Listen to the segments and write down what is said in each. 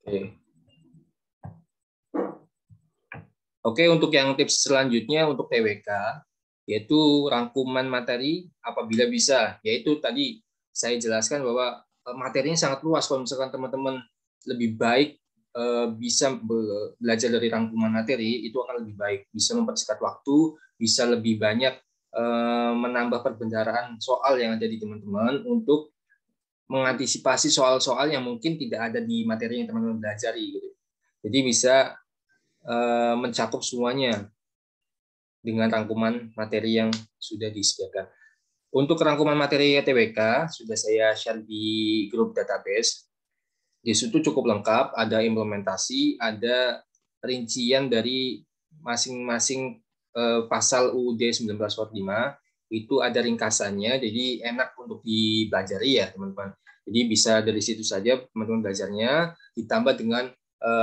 Oke. Oke, untuk yang tips selanjutnya untuk TWK, yaitu rangkuman materi apabila bisa. Yaitu tadi saya jelaskan bahwa materinya sangat luas. Kalau misalkan teman-teman lebih baik bisa belajar dari rangkuman materi, itu akan lebih baik. Bisa mempersingkat waktu, bisa lebih banyak menambah perbendaharaan soal yang ada di teman-teman untuk mengantisipasi soal-soal yang mungkin tidak ada di materi yang teman-teman pelajari. Gitu. Jadi bisa mencakup semuanya dengan rangkuman materi yang sudah disediakan. Untuk rangkuman materi TWK sudah saya share di grup database. Di situ cukup lengkap, ada implementasi, ada rincian dari masing-masing pasal UUD 1945, itu ada ringkasannya, jadi enak untuk dipelajari ya teman-teman. Jadi bisa dari situ saja teman-teman belajarnya, ditambah dengan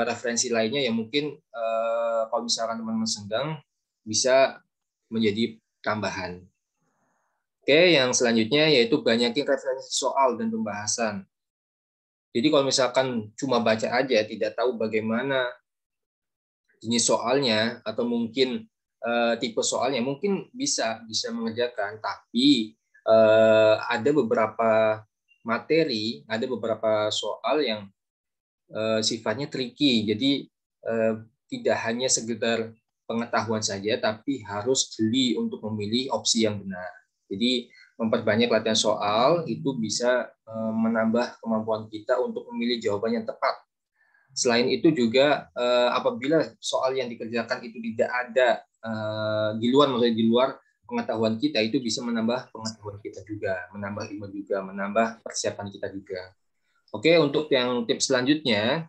referensi lainnya yang mungkin kalau misalkan teman-teman senggang bisa menjadi tambahan. Oke, yang selanjutnya yaitu banyakin referensi soal dan pembahasan. Jadi kalau misalkan cuma baca aja, tidak tahu bagaimana jenis soalnya atau mungkin tipe soalnya, mungkin bisa mengerjakan, tapi ada beberapa materi, ada beberapa soal yang sifatnya tricky. Jadi tidak hanya sekedar pengetahuan saja, tapi harus jeli untuk memilih opsi yang benar. Jadi memperbanyak latihan soal itu bisa menambah kemampuan kita untuk memilih jawaban yang tepat. Selain itu juga apabila soal yang dikerjakan itu tidak ada di luar pengetahuan kita, itu bisa menambah pengetahuan kita juga, menambah ilmu juga, menambah persiapan kita juga. Oke, untuk yang tips selanjutnya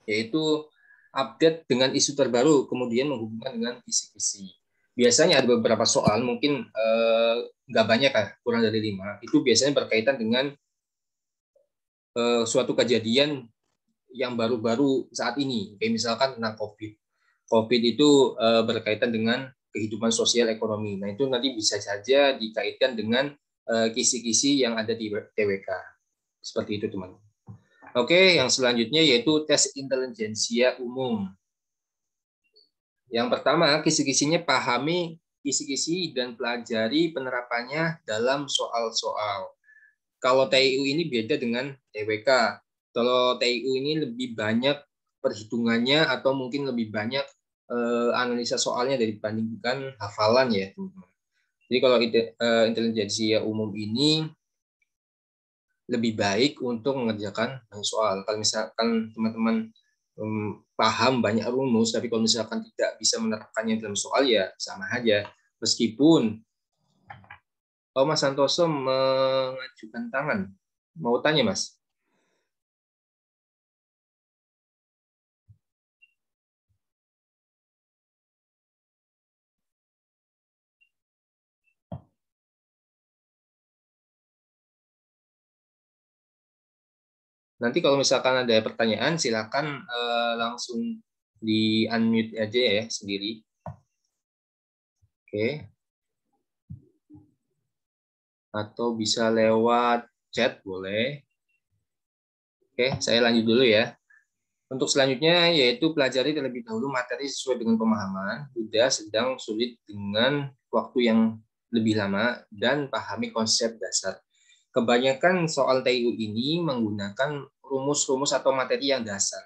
yaitu update dengan isu terbaru, kemudian menghubungkan dengan kisi-kisi. Biasanya ada beberapa soal, mungkin nggak banyak, kurang dari 5, itu biasanya berkaitan dengan suatu kejadian yang baru-baru saat ini, kayak misalkan tentang COVID. COVID itu berkaitan dengan kehidupan sosial ekonomi. Nah, itu nanti bisa saja dikaitkan dengan kisi-kisi yang ada di TWK. Seperti itu, teman. Oke, yang selanjutnya yaitu tes intelijensia umum. Yang pertama, kisi-kisinya pahami kisi-kisi dan pelajari penerapannya dalam soal-soal. Kalau TIU ini beda dengan TWK. Kalau TIU ini lebih banyak perhitungannya atau mungkin lebih banyak analisa soalnya dibandingkan hafalan ya, teman-teman. Jadi kalau intelijensia umum ini lebih baik untuk mengerjakan soal. Kalau misalkan teman-teman paham banyak rumus, tapi kalau misalkan tidak bisa menerapkannya dalam soal ya sama aja. Meskipun Mas Santoso mengajukan tangan, mau tanya Mas? Nanti kalau misalkan ada pertanyaan, silakan langsung di unmute aja ya sendiri. Oke. Atau bisa lewat chat, boleh. Oke, saya lanjut dulu ya. Untuk selanjutnya yaitu pelajari terlebih dahulu materi sesuai dengan pemahaman, mudah, sedang, sulit dengan waktu yang lebih lama, dan pahami konsep dasar. Kebanyakan soal TIU ini menggunakan rumus-rumus atau materi yang dasar.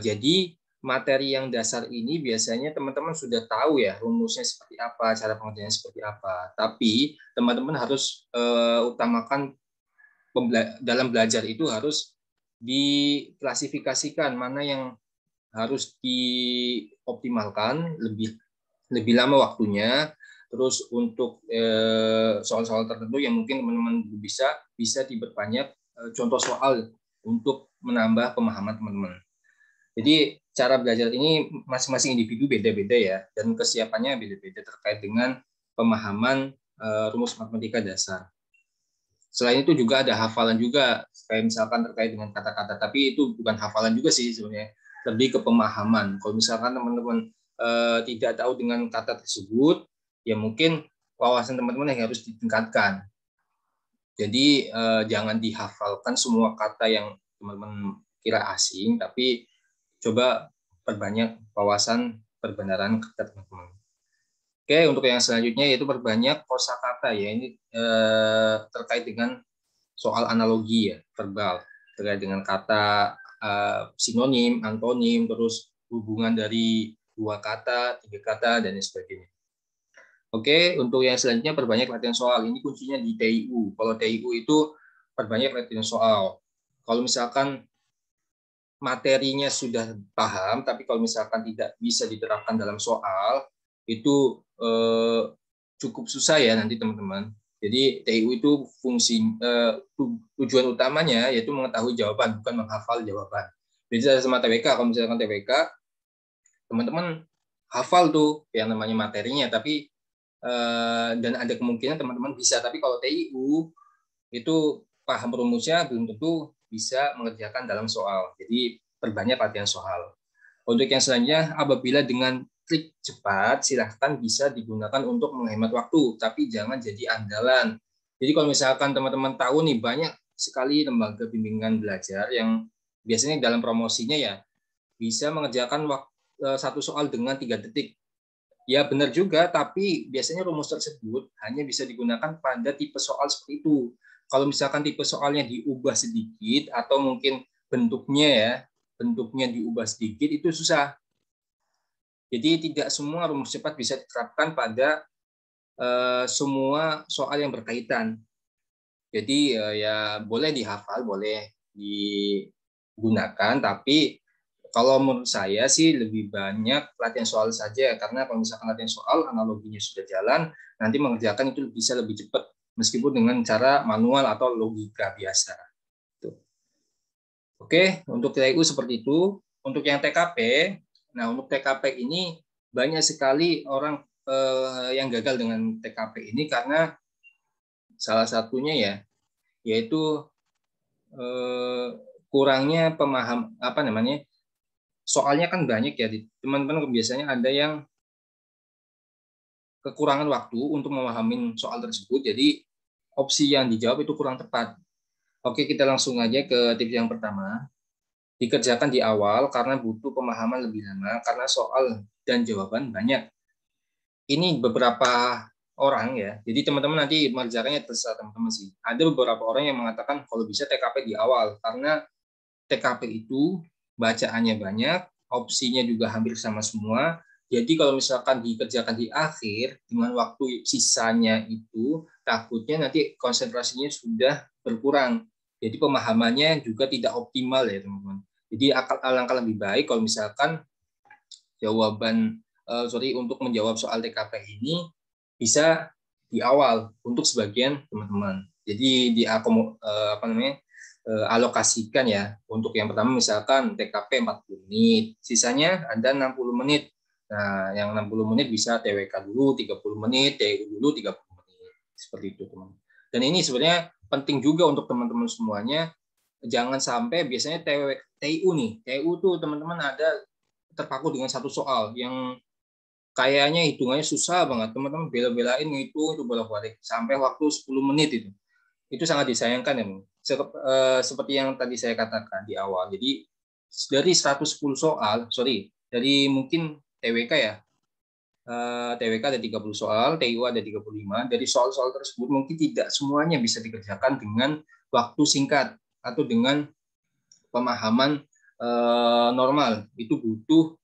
Jadi materi yang dasar ini biasanya teman-teman sudah tahu ya rumusnya seperti apa, cara pengerjaannya seperti apa. Tapi teman-teman harus utamakan dalam belajar itu harus diklasifikasikan mana yang harus dioptimalkan lebih lama waktunya. Terus untuk soal-soal tertentu yang mungkin teman-teman bisa diperbanyak contoh soal untuk menambah pemahaman teman-teman. Jadi cara belajar ini masing-masing individu beda-beda ya, dan kesiapannya beda-beda terkait dengan pemahaman rumus matematika dasar. Selain itu juga ada hafalan juga, kayak misalkan terkait dengan kata-kata, tapi itu bukan hafalan juga sih sebenarnya, lebih ke pemahaman. Kalau misalkan teman-teman tidak tahu dengan kata tersebut, ya mungkin wawasan teman-teman yang harus ditingkatkan. Jadi jangan dihafalkan semua kata yang teman-teman kira asing, tapi coba perbanyak wawasan perbenaran kata teman-teman. Oke, untuk yang selanjutnya yaitu perbanyak kosakata ya. Ini terkait dengan soal analogi ya, verbal, terkait dengan kata sinonim, antonim, terus hubungan dari 2 kata, 3 kata, dan sebagainya. Oke, untuk yang selanjutnya perbanyak latihan soal. Ini kuncinya di TIU. Kalau TIU itu perbanyak latihan soal. Kalau misalkan materinya sudah paham, tapi kalau misalkan tidak bisa diterapkan dalam soal, itu cukup susah ya nanti teman-teman. Jadi TIU itu tujuan utamanya yaitu mengetahui jawaban, bukan menghafal jawaban. Beda sama TWK. Kalau misalkan TWK, teman-teman hafal tuh yang namanya materinya, tapi dan ada kemungkinan teman-teman bisa. Tapi kalau TIU itu paham rumusnya belum tentu bisa mengerjakan dalam soal. Jadi perbanyak latihan soal. Untuk yang selanjutnya, apabila dengan trik cepat, silahkan bisa digunakan untuk menghemat waktu, tapi jangan jadi andalan. Jadi kalau misalkan teman-teman tahu nih, banyak sekali lembaga bimbingan belajar yang biasanya dalam promosinya ya bisa mengerjakan satu soal dengan 3 detik. Ya benar juga, tapi biasanya rumus tersebut hanya bisa digunakan pada tipe soal seperti itu. Kalau misalkan tipe soalnya diubah sedikit atau mungkin bentuknya diubah sedikit, itu susah. Jadi tidak semua rumus cepat bisa diterapkan pada semua soal yang berkaitan. Jadi ya boleh dihafal, boleh digunakan, tapi kalau menurut saya sih lebih banyak latihan soal saja, karena kalau misalkan latihan soal, analoginya sudah jalan, nanti mengerjakan itu bisa lebih cepat, meskipun dengan cara manual atau logika biasa. Oke, untuk TIU seperti itu. Untuk yang TKP, nah untuk TKP ini banyak sekali orang yang gagal dengan TKP ini karena salah satunya ya, yaitu kurangnya pemaham soalnya kan banyak ya, teman-teman biasanya ada yang kekurangan waktu untuk memahami soal tersebut, jadi opsi yang dijawab itu kurang tepat. Oke, kita langsung aja ke tips yang pertama. Dikerjakan di awal karena butuh pemahaman lebih lama, karena soal dan jawaban banyak. Ini beberapa orang ya, jadi teman-teman nanti mengerjakannya terserah teman-teman sih. Ada beberapa orang yang mengatakan kalau bisa TKP di awal, karena TKP itu bacaannya banyak, opsinya juga hampir sama semua. Jadi kalau misalkan dikerjakan di akhir dengan waktu sisanya itu, takutnya nanti konsentrasinya sudah berkurang. Jadi pemahamannya juga tidak optimal ya teman-teman. Jadi alangkah lebih baik kalau misalkan untuk menjawab soal TKP ini bisa di awal untuk sebagian teman-teman. Jadi alokasikan ya. Untuk yang pertama misalkan TKP 40 menit, sisanya ada 60 menit. Nah, yang 60 menit bisa TWK dulu 30 menit, TU dulu 30 menit. Seperti itu, teman. Dan ini sebenarnya penting juga untuk teman-teman semuanya. Jangan sampai biasanya TU nih. TU tuh teman-teman ada terpaku dengan satu soal yang kayaknya hitungannya susah banget. Teman-teman bela-belain itu bolak-balik sampai waktu 10 menit itu. Itu sangat disayangkan ya, seperti yang tadi saya katakan di awal. Jadi dari 110 soal, dari mungkin TWK ya, TWK ada 30 soal, TIU ada 35. Dari soal-soal tersebut mungkin tidak semuanya bisa dikerjakan dengan waktu singkat atau dengan pemahaman normal. Itu butuh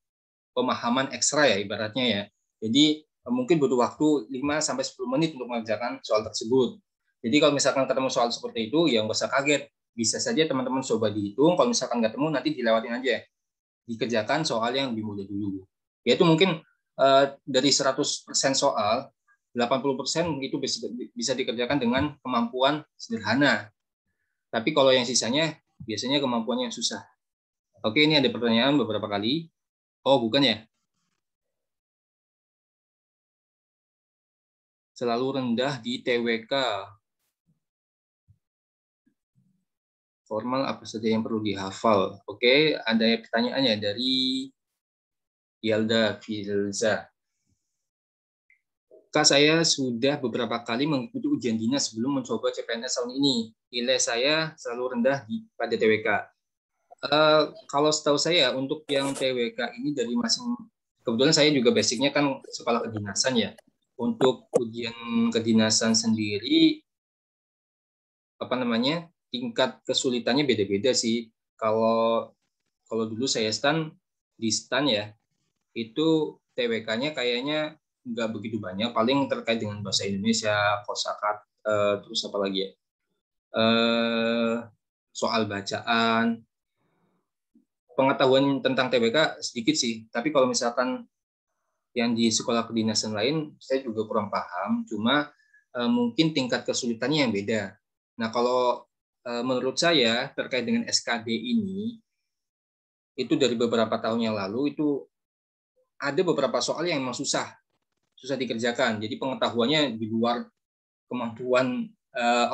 pemahaman ekstra ya ibaratnya ya. Jadi mungkin butuh waktu 5-10 menit untuk mengerjakan soal tersebut. Jadi kalau misalkan ketemu soal seperti itu, ya nggak usah kaget. Bisa saja teman-teman coba dihitung, kalau misalkan nggak ketemu nanti dilewatin aja. Dikerjakan soal yang lebih mudah dulu. Yaitu mungkin dari 100% soal, 80% itu bisa dikerjakan dengan kemampuan sederhana. Tapi kalau yang sisanya, biasanya kemampuannya yang susah. Oke, ini ada pertanyaan beberapa kali. Oh, bukan ya? Selalu rendah di TWK. Formal apa saja yang perlu dihafal? Oke, ada pertanyaannya dari Yalda Filza. Kak, saya sudah beberapa kali mengikuti ujian dinas sebelum mencoba CPNS tahun ini. Nilai saya selalu rendah pada TWK. Kalau setahu saya untuk yang TWK ini dari masing, kebetulan saya juga basicnya kan sekolah kedinasan ya. Untuk ujian kedinasan sendiri apa namanya tingkat kesulitannya beda-beda sih. Kalau kalau dulu saya di stan ya itu TWK-nya kayaknya nggak begitu banyak, paling terkait dengan bahasa Indonesia, kosakata, terus apa lagi ya, eh, soal bacaan, pengetahuan tentang TBK sedikit sih. Tapi kalau misalkan yang di sekolah kedinasan lain, saya juga kurang paham. Cuma mungkin tingkat kesulitannya yang beda. Nah, kalau menurut saya terkait dengan SKD ini, itu dari beberapa tahun yang lalu itu ada beberapa soal yang memang susah dikerjakan. Jadi pengetahuannya di luar kemampuan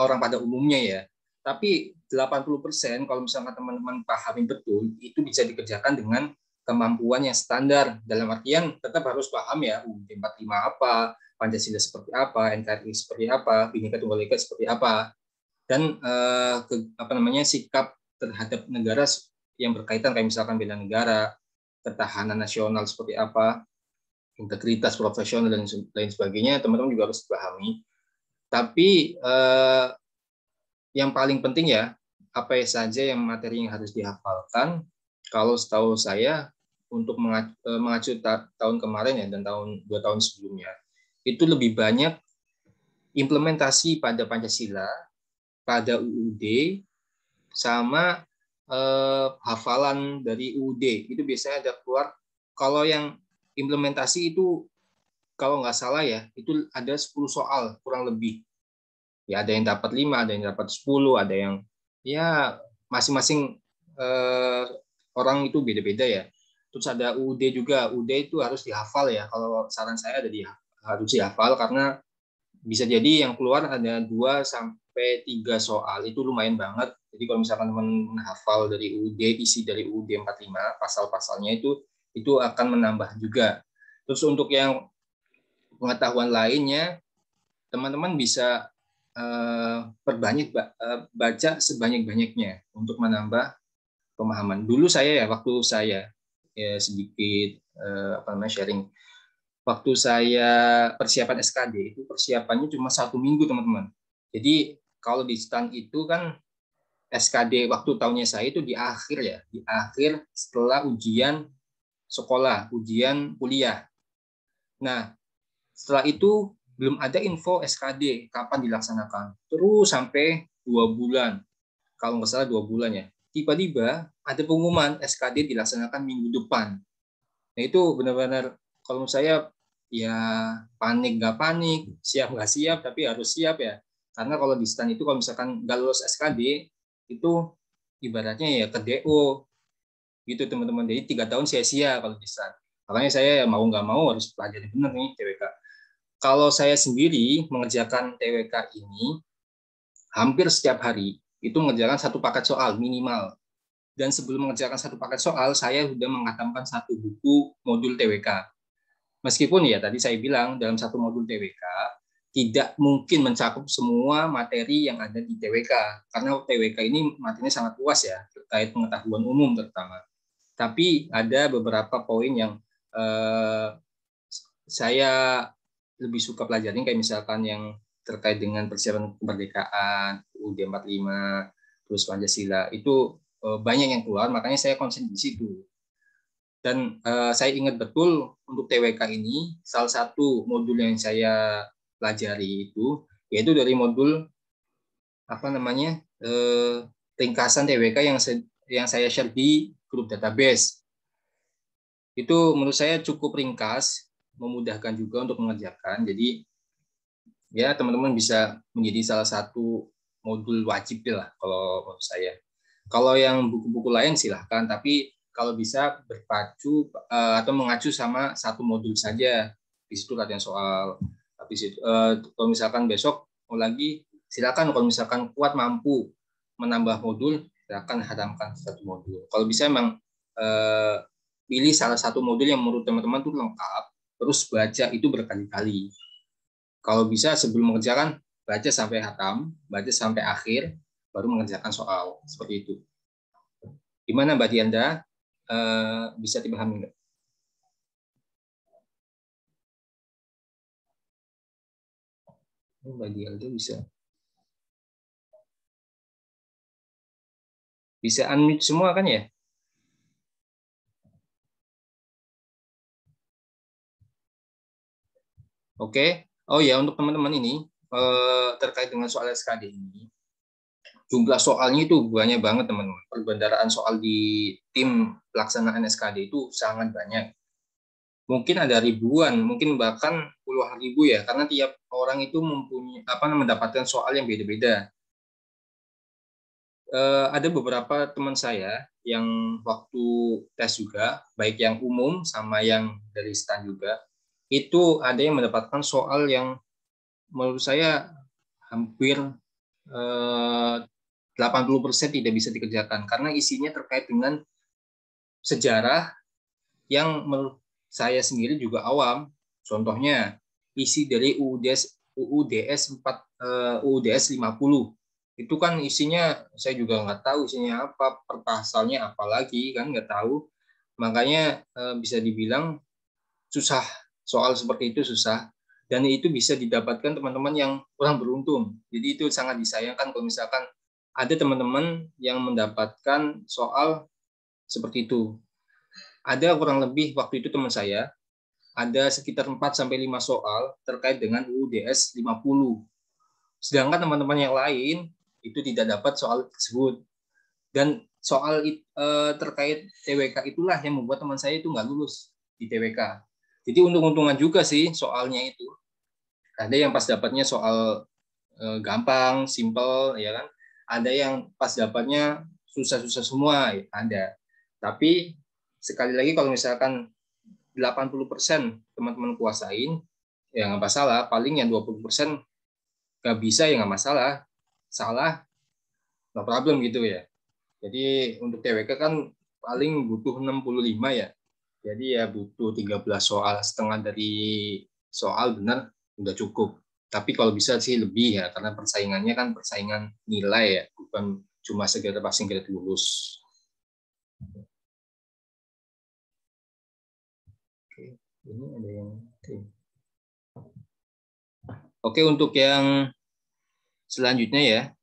orang pada umumnya ya. Tapi 80% kalau misalnya teman-teman pahami betul, itu bisa dikerjakan dengan kemampuan yang standar. Dalam artian tetap harus paham ya, UUD 45 apa, Pancasila seperti apa, NKRI seperti apa, Bhinneka Tunggal Ika seperti apa, dan apa namanya sikap terhadap negara yang berkaitan kayak misalkan bela negara, ketahanan nasional seperti apa, integritas profesional dan lain sebagainya, teman-teman juga harus pahami. Tapi yang paling penting ya, apa saja yang materi yang harus dihafalkan. Kalau setahu saya untuk mengacu tahun kemarin ya dan dua tahun sebelumnya, itu lebih banyak implementasi pada Pancasila, pada UUD, sama hafalan dari UUD. Itu biasanya ada keluar. Kalau yang implementasi itu kalau nggak salah ya, itu ada 10 soal kurang lebih. Ya ada yang dapat 5, ada yang dapat 10, ada yang ya masing-masing orang itu beda-beda ya. Terus ada UUD juga. UUD itu harus dihafal ya. Kalau saran saya harus dihafal karena bisa jadi yang keluar ada 2 sampai 3 soal. Itu lumayan banget. Jadi kalau misalkan teman-teman hafal dari UUD, isi dari UUD 45, pasal-pasalnya itu akan menambah juga. Terus untuk yang pengetahuan lainnya, teman-teman bisa perbanyak baca sebanyak-banyaknya untuk menambah pemahaman. Dulu saya ya waktu saya ya sedikit apa namanya sharing. Waktu saya persiapan SKD itu persiapannya cuma 1 minggu teman-teman. Jadi kalau di stan itu kan SKD waktu tahunnya saya itu di akhir ya, di akhir setelah ujian sekolah, ujian kuliah. Nah, setelah itu belum ada info SKD kapan dilaksanakan. Terus sampai 2 bulan, kalau nggak salah 2 bulan ya. Tiba-tiba ada pengumuman SKD dilaksanakan minggu depan. Nah itu benar-benar kalau menurut saya ya panik nggak panik, siap nggak siap, tapi harus siap ya. Karena kalau di stan itu kalau misalkan nggak lulus SKD itu ibaratnya ya ke DO gitu teman-teman. Jadi 3 tahun sia-sia kalau di stan. Makanya saya ya mau nggak mau harus pelajari benar nih TWK. Kalau saya sendiri mengerjakan TWK ini hampir setiap hari itu mengerjakan 1 paket soal minimal. Dan sebelum mengerjakan 1 paket soal, saya sudah menghatamkan 1 buku modul TWK. Meskipun ya tadi saya bilang dalam 1 modul TWK tidak mungkin mencakup semua materi yang ada di TWK karena TWK ini materinya sangat luas ya terkait pengetahuan umum terutama. Tapi ada beberapa poin yang saya lebih suka pelajarin kayak misalkan yang terkait dengan persiapan kemerdekaan, UUD 45, terus Pancasila itu banyak yang keluar, makanya saya konsen di situ. Dan saya ingat betul untuk TWK ini salah satu modul yang saya pelajari itu yaitu dari modul apa namanya ringkasan TWK yang saya share di grup database. Itu menurut saya cukup ringkas, memudahkan juga untuk mengerjakan. Jadi ya teman-teman bisa menjadi salah satu modul wajib lah kalau menurut saya. Kalau yang buku-buku lain silahkan, tapi kalau bisa berpacu atau mengacu sama 1 modul saja. Di situ latihan soal. Habis itu kalau misalkan besok mau lagi silakan, kalau misalkan kuat mampu menambah modul, silakan hadamkan 1 modul. Kalau bisa memang pilih salah satu modul yang menurut teman-teman tuh lengkap, terus baca itu berkali-kali. Kalau bisa sebelum mengerjakan baca sampai hatam, baca sampai akhir, baru mengerjakan soal seperti itu. Gimana Mbak Dianda? Bisa dipahami nggak? Mbak Dianda bisa unmute semua kan ya? Oke. Oh ya, untuk teman-teman ini terkait dengan soal SKD ini, jumlah soalnya itu banyak banget teman-teman. Perbendaraan soal di tim pelaksanaan SKD itu sangat banyak. Mungkin ada ribuan, mungkin bahkan puluhan ribu ya, karena tiap orang itu mempunyai mendapatkan soal yang beda-beda. Ada beberapa teman saya yang waktu tes juga, baik yang umum sama yang dari STAN juga, itu ada yang mendapatkan soal yang menurut saya hampir 80% tidak bisa dikerjakan karena isinya terkait dengan sejarah yang menurut saya sendiri juga awam. Contohnya isi dari UUDS 50 itu kan isinya saya juga nggak tahu isinya apa, per pasalnya apa lagi kan nggak tahu. Makanya bisa dibilang susah, soal seperti itu susah, dan itu bisa didapatkan teman-teman yang kurang beruntung. Jadi itu sangat disayangkan kalau misalkan ada teman-teman yang mendapatkan soal seperti itu. Ada kurang lebih waktu itu teman saya ada sekitar 4 sampai 5 soal terkait dengan UUDS 50. Sedangkan teman-teman yang lain itu tidak dapat soal tersebut. Dan soal terkait TWK itulah yang membuat teman saya itu nggak lulus di TWK. Jadi untung-untungan juga sih soalnya itu. Ada yang pas dapatnya soal gampang, simple, ya kan. Ada yang pas dapatnya susah-susah semua, ya, ada. Tapi sekali lagi kalau misalkan 80% teman-teman kuasain, ya nggak masalah. Paling yang 20% nggak bisa ya nggak masalah. Salah, no problem gitu ya. Jadi untuk TWK kan paling butuh 65 ya. Jadi ya butuh 13 soal, setengah dari soal benar udah cukup. Tapi kalau bisa sih lebih ya, karena persaingannya kan persaingan nilai ya, bukan cuma sekedar passing grade lulus. Oke, ini ada yang Oke, untuk yang selanjutnya ya,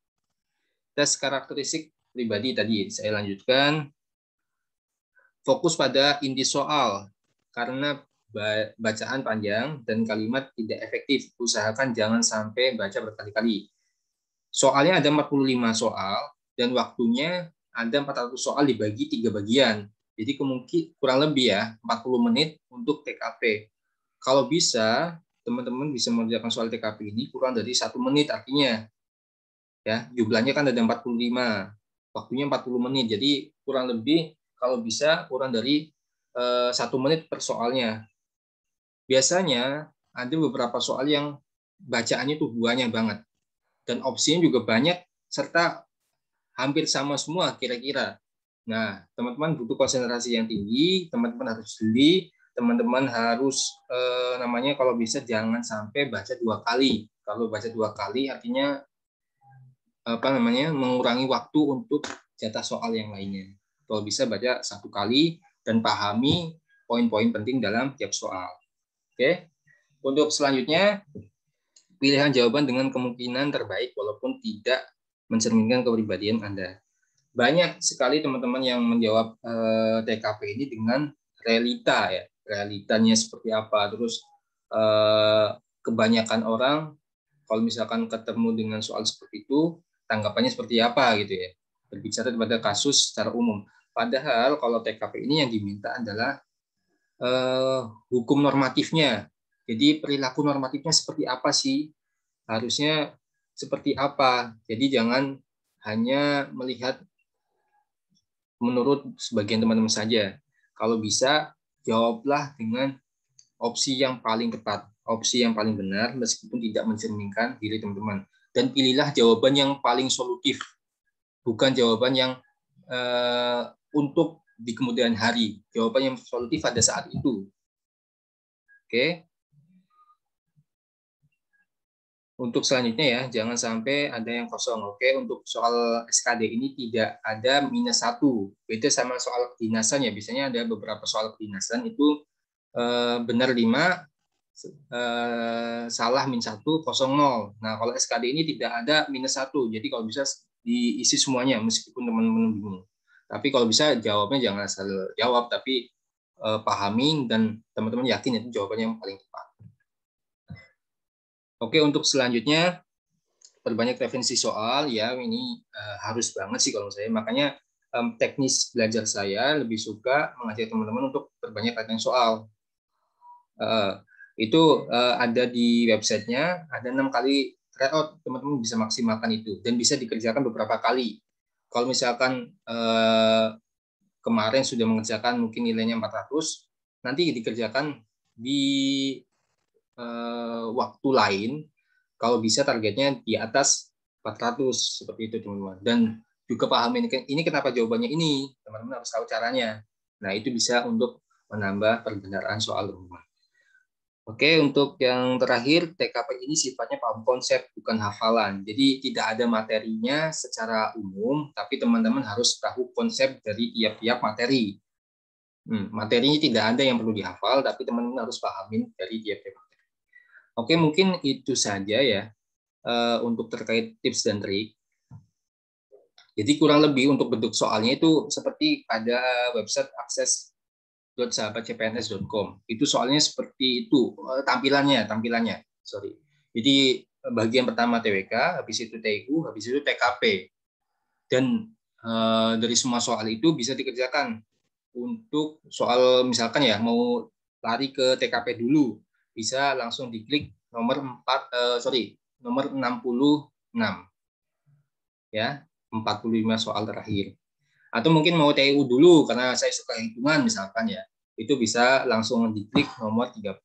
tes karakteristik pribadi tadi saya lanjutkan. Fokus pada inti soal, karena bacaan panjang dan kalimat tidak efektif. Usahakan jangan sampai baca berkali-kali. Soalnya ada 45 soal, dan waktunya ada 400 soal dibagi 3 bagian. Jadi kemungkinan kurang lebih ya 40 menit untuk TKP. Kalau bisa, teman-teman bisa mengerjakan soal TKP ini kurang dari 1 menit, artinya ya jumlahnya kan ada 45, waktunya 40 menit, jadi kurang lebih kalau bisa kurang dari 1 menit per soalnya. Biasanya ada beberapa soal yang bacaannya tuh banyak banget dan opsinya juga banyak serta hampir sama semua kira-kira. Nah, teman-teman butuh konsentrasi yang tinggi, teman-teman harus jeli, teman-teman harus namanya kalau bisa jangan sampai baca 2 kali. Kalau baca 2 kali artinya mengurangi waktu untuk jatah soal yang lainnya. Kalau bisa baca 1 kali dan pahami poin-poin penting dalam tiap soal. Oke. Untuk selanjutnya, pilihan jawaban dengan kemungkinan terbaik walaupun tidak mencerminkan kepribadian Anda. Banyak sekali teman-teman yang menjawab TKP ini dengan realita ya. Realitanya seperti apa. Terus kebanyakan orang kalau misalkan ketemu dengan soal seperti itu, tanggapannya seperti apa gitu ya. Berbicara pada kasus secara umum. Padahal kalau TKP ini yang diminta adalah hukum normatifnya. Jadi perilaku normatifnya seperti apa sih? Harusnya seperti apa? Jadi jangan hanya melihat menurut sebagian teman-teman saja. Kalau bisa, jawablah dengan opsi yang paling tepat, opsi yang paling benar meskipun tidak mencerminkan diri teman-teman. Dan pilihlah jawaban yang paling solutif, bukan jawaban yang untuk di kemudian hari. Jawaban yang solutif pada saat itu. Oke. Untuk selanjutnya ya, jangan sampai ada yang kosong. Oke, untuk soal SKD ini tidak ada -1. Beda sama soal kedinasan ya. Biasanya ada beberapa soal kedinasan itu benar 5, salah -1, kosong 0. Nah, kalau SKD ini tidak ada -1. Jadi kalau bisa diisi semuanya meskipun teman-teman bingung. Tapi kalau bisa jawabnya jangan asal jawab, tapi pahami dan teman-teman yakin itu jawabannya yang paling tepat. Oke, untuk selanjutnya perbanyak referensi soal ya, ini harus banget sih kalau saya. Makanya teknis belajar saya lebih suka mengajak teman-teman untuk perbanyak latihan soal. Itu ada di websitenya, ada 6 kali tryout, teman-teman bisa maksimalkan itu dan bisa dikerjakan beberapa kali. Kalau misalkan kemarin sudah mengerjakan mungkin nilainya 400, nanti dikerjakan di waktu lain, kalau bisa targetnya di atas 400, seperti itu teman-teman. Dan juga pahami ini kenapa jawabannya ini, teman-teman harus tahu caranya. Nah, itu bisa untuk menambah perbenaran soal teman-teman. Oke, untuk yang terakhir, TKP ini sifatnya paham konsep, bukan hafalan. Jadi tidak ada materinya secara umum, tapi teman-teman harus tahu konsep dari tiap-tiap materi. Materinya tidak ada yang perlu dihafal, tapi teman-teman harus pahamin dari tiap-tiap materi. Oke, mungkin itu saja ya untuk terkait tips dan trik. Jadi kurang lebih untuk bentuk soalnya itu seperti pada website akses.sahabatcpns.com. Itu soalnya seperti itu tampilannya. Sorry. Jadi bagian pertama TWK, habis itu TIU, habis itu TKP. Dan dari semua soal itu bisa dikerjakan. Untuk soal misalkan ya mau lari ke TKP dulu, bisa langsung diklik nomor 66 ya, 45 soal terakhir. Atau mungkin mau TU dulu karena saya suka hitungan misalkan ya, itu bisa langsung diklik nomor 31.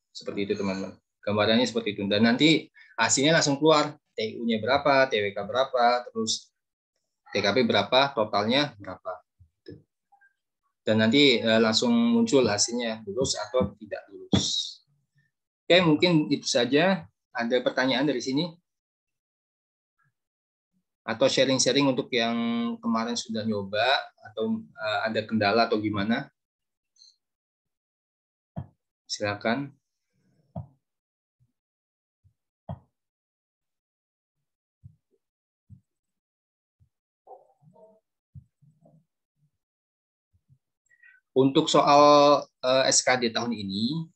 Seperti itu teman-teman. Gambarannya seperti itu. Dan nanti hasilnya langsung keluar. TU-nya berapa, TWK berapa, terus TKP berapa, totalnya berapa. Dan nanti langsung muncul hasilnya, lulus atau tidak lulus. Oke, mungkin itu saja. Ada pertanyaan dari sini? Atau sharing-sharing untuk yang kemarin sudah nyoba atau ada kendala atau gimana? Silakan. Untuk soal SKD tahun ini,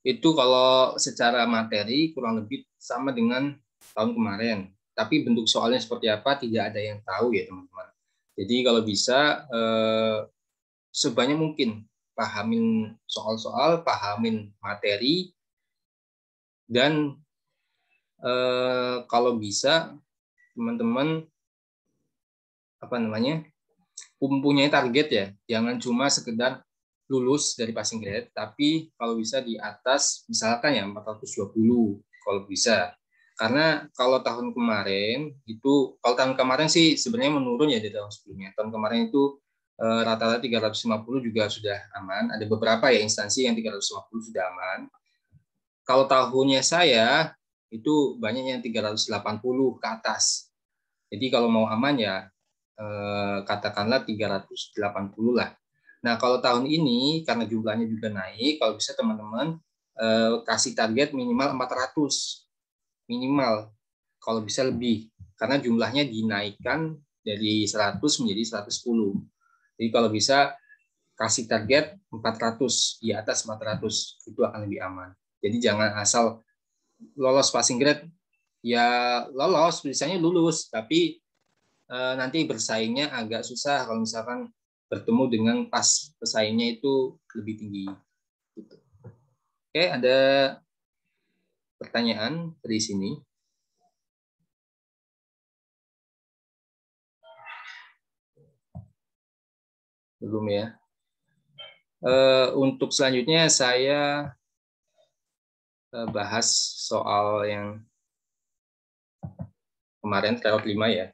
itu kalau secara materi kurang lebih sama dengan tahun kemarin. Tapi bentuk soalnya seperti apa tidak ada yang tahu ya teman-teman. Jadi kalau bisa sebanyak mungkin pahamin soal-soal, pahamin materi, dan kalau bisa teman-teman mempunyai target ya, jangan cuma sekedar lulus dari passing grade, tapi kalau bisa di atas misalkan ya 420 kalau bisa. Karena kalau tahun kemarin itu, kalau tahun kemarin sih sebenarnya menurun ya dari tahun sebelumnya. Tahun kemarin itu rata-rata 350 juga sudah aman. Ada beberapa ya instansi yang 350 sudah aman. Kalau tahunnya saya itu banyak yang 380 ke atas. Jadi kalau mau aman ya katakanlah 380 lah. Nah, kalau tahun ini karena jumlahnya juga naik, kalau bisa teman-teman kasih target minimal 400. Minimal. Kalau bisa lebih. Karena jumlahnya dinaikkan dari 100 menjadi 110. Jadi kalau bisa kasih target 400, di atas 400. Itu akan lebih aman. Jadi jangan asal lolos passing grade, ya lolos, biasanya lulus, tapi nanti bersaingnya agak susah kalau misalkan bertemu dengan pas pesaingnya itu lebih tinggi. Gitu. Oke, ada pertanyaan dari sini? Belum ya. Untuk selanjutnya saya bahas soal yang kemarin tryout 5 ya.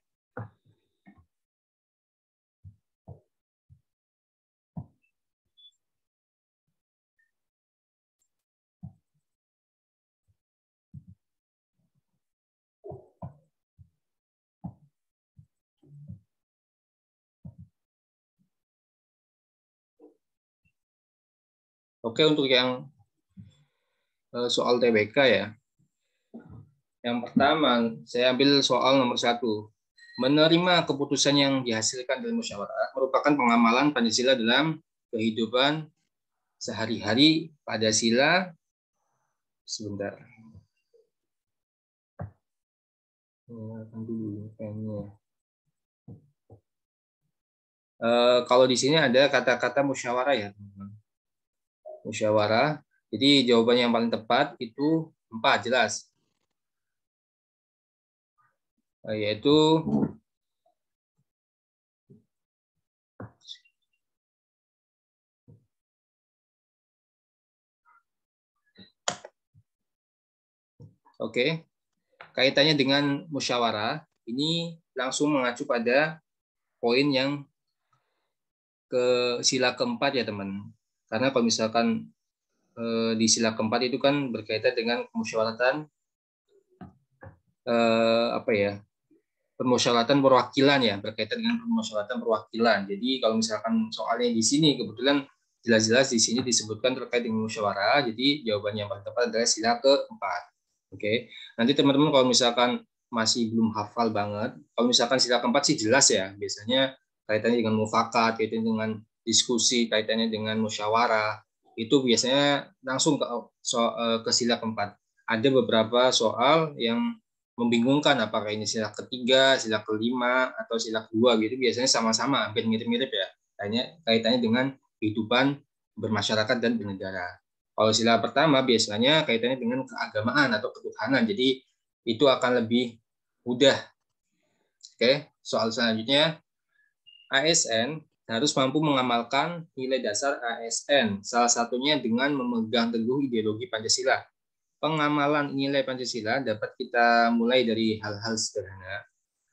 Oke, untuk yang soal TBK ya. Yang pertama, saya ambil soal nomor 1. Menerima keputusan yang dihasilkan dari musyawarah merupakan pengamalan Pancasila dalam kehidupan sehari-hari. Pancasila, sebentar. Kalau di sini ada kata-kata musyawarah ya, teman-teman. Musyawarah. Jadi jawaban yang paling tepat itu 4, jelas. Yaitu oke. Kaitannya dengan musyawarah, ini langsung mengacu pada poin yang ke sila keempat ya, teman. Karena kalau misalkan di sila keempat itu kan berkaitan dengan musyawaratan apa ya? Permusyawaratan perwakilan ya, berkaitan dengan permusyawaratan perwakilan. Jadi kalau misalkan soalnya di sini kebetulan jelas-jelas di sini disebutkan terkait dengan musyawarah, jadi jawaban yang paling tepat adalah sila keempat. Oke. Nanti teman-teman kalau misalkan masih belum hafal banget, kalau misalkan sila keempat sih jelas ya, biasanya kaitannya dengan mufakat, kaitannya dengan diskusi, kaitannya dengan musyawarah, itu biasanya langsung ke sila keempat. Ada beberapa soal yang membingungkan apakah ini sila ketiga, sila kelima, atau sila kedua gitu, biasanya sama-sama hampir mirip-mirip ya. Kaitannya dengan kehidupan bermasyarakat dan bernegara. Kalau sila pertama biasanya kaitannya dengan keagamaan atau ketuhanan, jadi itu akan lebih mudah. Oke, soal selanjutnya, ASN harus mampu mengamalkan nilai dasar ASN, salah satunya dengan memegang teguh ideologi Pancasila. Pengamalan nilai Pancasila dapat kita mulai dari hal-hal sederhana.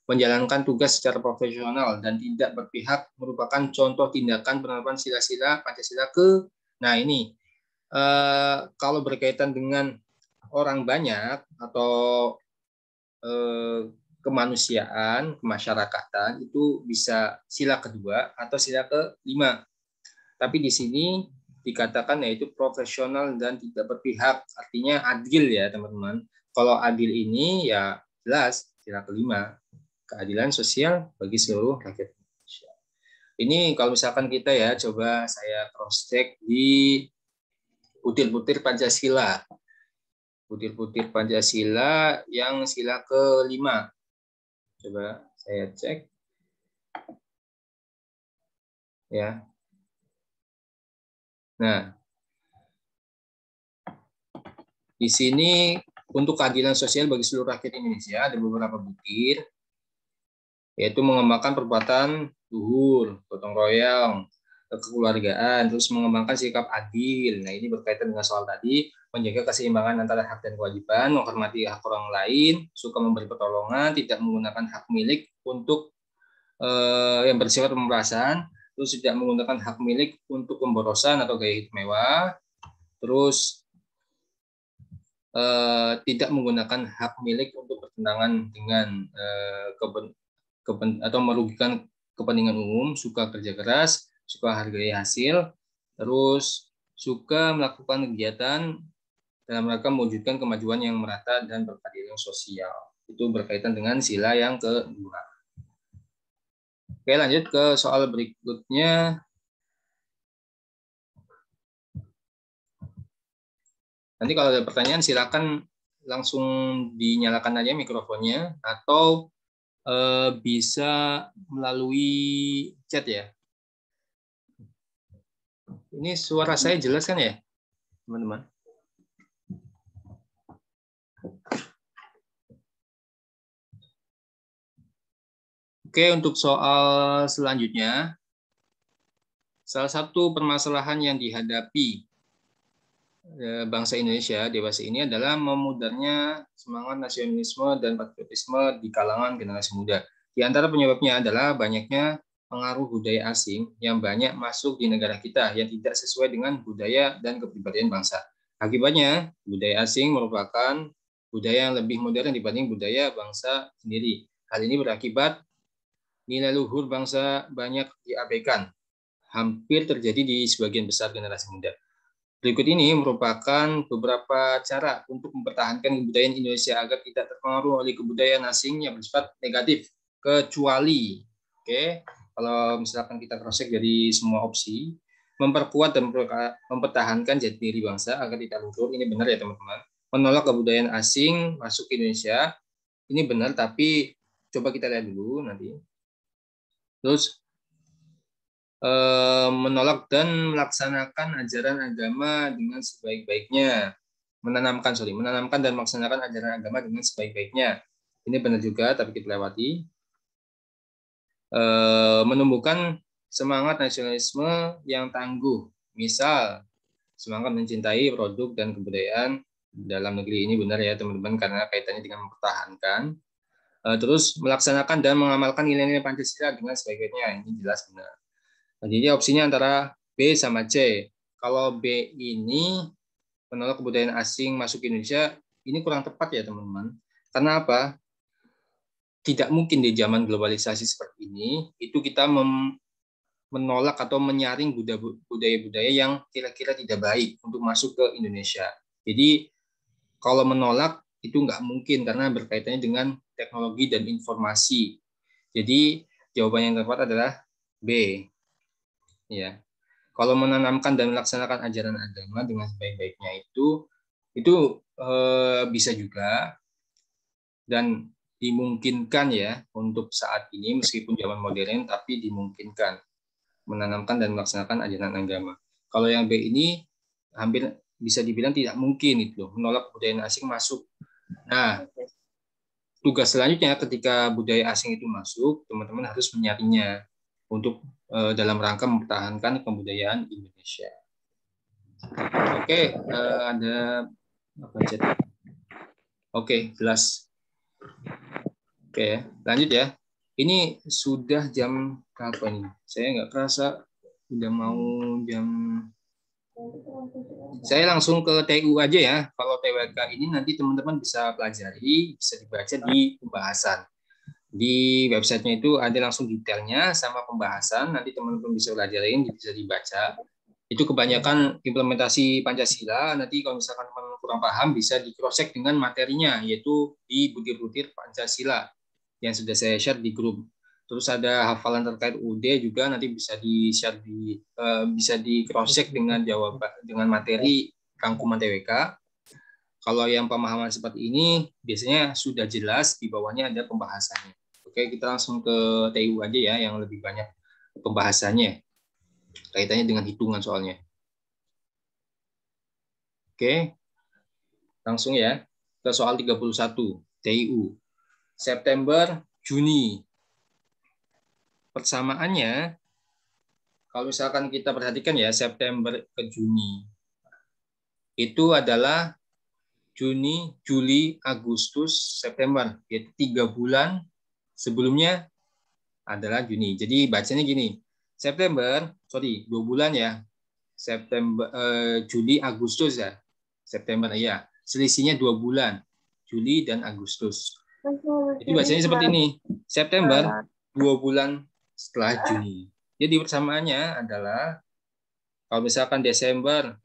Menjalankan tugas secara profesional dan tidak berpihak merupakan contoh tindakan penerapan sila-sila Pancasila ke. Nah ini kalau berkaitan dengan orang banyak atau kemanusiaan, kemasyarakatan itu bisa sila kedua atau sila kelima. Tapi di sini dikatakan yaitu profesional dan tidak berpihak, artinya adil ya teman-teman. Kalau adil ini ya jelas sila kelima, keadilan sosial bagi seluruh rakyat Indonesia. Ini kalau misalkan kita ya coba saya cross check di butir-butir Pancasila. Butir-butir Pancasila yang sila kelima. Coba saya cek. Ya. Nah, di sini untuk keadilan sosial bagi seluruh rakyat Indonesia ada beberapa butir, yaitu mengembangkan perbuatan luhur, gotong royong, kekeluargaan, terus mengembangkan sikap adil. Nah, ini berkaitan dengan soal tadi, menjaga keseimbangan antara hak dan kewajiban, menghormati hak orang lain, suka memberi pertolongan, tidak menggunakan hak milik untuk yang bersifat pemerasan, terus tidak menggunakan hak milik untuk pemborosan atau gaya hidup mewah, terus tidak menggunakan hak milik untuk bertentangan dengan atau merugikan kepentingan umum, suka kerja keras, suka hargai hasil, terus suka melakukan kegiatan dalam rangka mewujudkan kemajuan yang merata dan berkeadilan sosial. Itu berkaitan dengan sila yang kedua. Oke, lanjut ke soal berikutnya. Nanti kalau ada pertanyaan silakan langsung dinyalakan aja mikrofonnya atau bisa melalui chat ya. Ini suara saya jelas kan ya, teman-teman? Oke, untuk soal selanjutnya, salah satu permasalahan yang dihadapi bangsa Indonesia dewasa ini adalah memudarnya semangat nasionalisme dan patriotisme di kalangan generasi muda. Di antara penyebabnya adalah banyaknya pengaruh budaya asing yang banyak masuk di negara kita yang tidak sesuai dengan budaya dan kepribadian bangsa. Akibatnya, budaya asing merupakan budaya yang lebih modern dibanding budaya bangsa sendiri. Hal ini berakibat nilai luhur bangsa banyak diabaikan, hampir terjadi di sebagian besar generasi muda. Berikut ini merupakan beberapa cara untuk mempertahankan kebudayaan Indonesia agar tidak terpengaruh oleh kebudayaan asing yang bersifat negatif, kecuali, oke, kalau misalkan kita cross-check dari semua opsi, memperkuat dan mempertahankan jati diri bangsa agar tidak luntur. Ini benar ya teman-teman. Menolak kebudayaan asing masuk ke Indonesia, ini benar, tapi coba kita lihat dulu nanti. Terus menolak dan melaksanakan ajaran agama dengan sebaik-baiknya. Menanamkan dan melaksanakan ajaran agama dengan sebaik-baiknya. Ini benar juga, tapi kita lewati. Menumbuhkan semangat nasionalisme yang tangguh. Misal, semangat mencintai produk dan kebudayaan dalam negeri. Ini benar ya teman-teman, karena kaitannya dengan mempertahankan. Terus melaksanakan dan mengamalkan nilai-nilai Pancasila dengan sebaik-baiknya. Ini jelas benar. Nah, jadi opsinya antara B sama C. Kalau B ini menolak kebudayaan asing masuk ke Indonesia, ini kurang tepat ya teman-teman. Karena apa? Tidak mungkin di zaman globalisasi seperti ini, itu kita menolak atau menyaring budaya-budaya yang kira-kira tidak baik untuk masuk ke Indonesia. Jadi kalau menolak itu nggak mungkin karena berkaitannya dengan teknologi dan informasi. Jadi jawaban yang tepat adalah B. Ya, kalau menanamkan dan melaksanakan ajaran agama dengan sebaik-baiknya itu bisa juga dan dimungkinkan ya untuk saat ini meskipun zaman modern, tapi dimungkinkan menanamkan dan melaksanakan ajaran agama. Kalau yang B ini hampir bisa dibilang tidak mungkin itu loh, menolak budaya asing masuk. Nah, tugas selanjutnya ketika budaya asing itu masuk, teman-teman harus menyaringnya untuk dalam rangka mempertahankan kebudayaan Indonesia. Oke, ada apa chat? Oke, jelas. Oke, lanjut ya. Ini sudah jam berapa nih? Saya nggak kerasa udah mau jam. Saya langsung ke TU aja ya. Kalau TWK ini nanti teman-teman bisa pelajari, bisa dibaca di pembahasan. Di websitenya itu ada langsung detailnya sama pembahasan. Nanti teman-teman bisa pelajarin, bisa dibaca. Itu kebanyakan implementasi Pancasila. Nanti kalau misalkan teman-teman kurang paham, bisa di cross check dengan materinya, yaitu di butir-butir Pancasila yang sudah saya share di grup. Terus ada hafalan terkait UUD juga nanti bisa di-share bisa di cross check dengan materi rangkuman TWK. Kalau yang pemahaman seperti ini biasanya sudah jelas, di bawahnya ada pembahasannya. Oke, kita langsung ke TU aja ya yang lebih banyak pembahasannya. Kaitannya dengan hitungan soalnya. Oke. Langsung ya ke soal 31 TIU. September, Juni. Persamaannya, kalau misalkan kita perhatikan ya, September ke Juni, itu adalah Juni, Juli, Agustus, September. Yaitu 3 bulan sebelumnya adalah Juni. Jadi bacanya gini, September, 2 bulan ya, September, Juli, Agustus ya, September ya, selisihnya 2 bulan, Juli dan Agustus. Jadi bacanya seperti ini, September 2 bulan setelah Juni. Jadi persamaannya adalah kalau misalkan Desember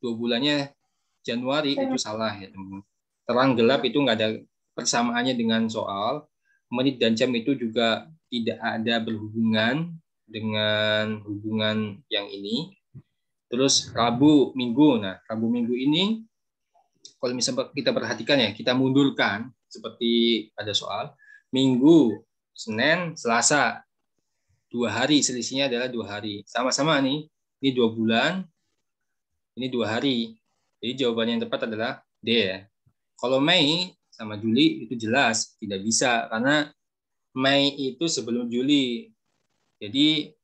2 bulannya Januari, itu salah ya teman-teman. Terang gelap itu nggak ada persamaannya dengan soal. Menit dan jam itu juga tidak ada berhubungan dengan hubungan yang ini. Terus Rabu, Minggu. Nah, Rabu, Minggu ini kalau misalnya kita perhatikan ya, kita mundurkan seperti ada soal. Minggu, Senin, Selasa. 2 hari, selisihnya adalah 2 hari. Sama-sama nih, ini 2 bulan, ini 2 hari. Jadi jawaban yang tepat adalah D ya. Kalau Mei sama Juli itu jelas tidak bisa karena Mei itu sebelum Juli. Jadi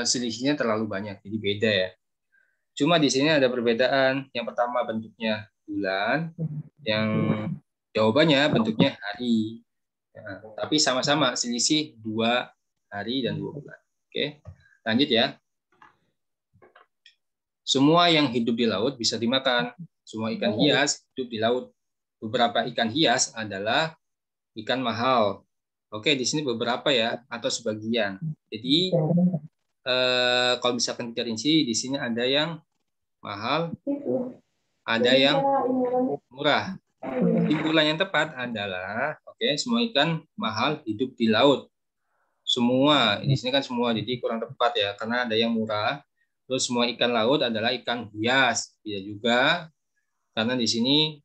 selisihnya terlalu banyak, jadi beda ya. Cuma di sini ada perbedaan. Yang pertama bentuknya bulan, yang jawabannya bentuknya hari. Ya, tapi sama-sama selisih 2 hari dan 2 bulan. Oke, lanjut ya. Semua yang hidup di laut bisa dimakan. Semua ikan hias hidup di laut. Beberapa ikan hias adalah ikan mahal. Oke, di sini beberapa ya, atau sebagian. Jadi kalau misalkan kita rinci, di sini ada yang mahal, ada yang murah. Kesimpulan yang tepat adalah, semua ikan mahal hidup di laut. Semua, di sini kan semua, jadi kurang tepat ya, karena ada yang murah. Terus semua ikan laut adalah ikan hias, tidak juga, karena di sini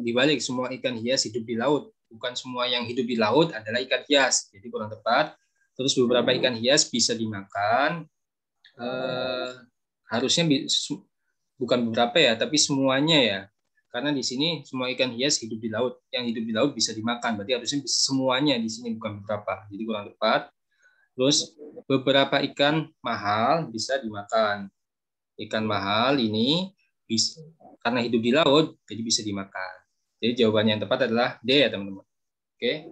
dibalik semua ikan hias hidup di laut. Bukan semua yang hidup di laut adalah ikan hias, jadi kurang tepat. Terus beberapa ikan hias bisa dimakan, harusnya bukan beberapa ya, tapi semuanya ya. Karena di sini semua ikan hias hidup di laut. Yang hidup di laut bisa dimakan. Berarti harusnya semuanya di sini, bukan beberapa. Jadi kurang tepat. Terus beberapa ikan mahal bisa dimakan. Ikan mahal ini bisa, karena hidup di laut, jadi bisa dimakan. Jadi jawabannya yang tepat adalah D ya teman-teman. Oke.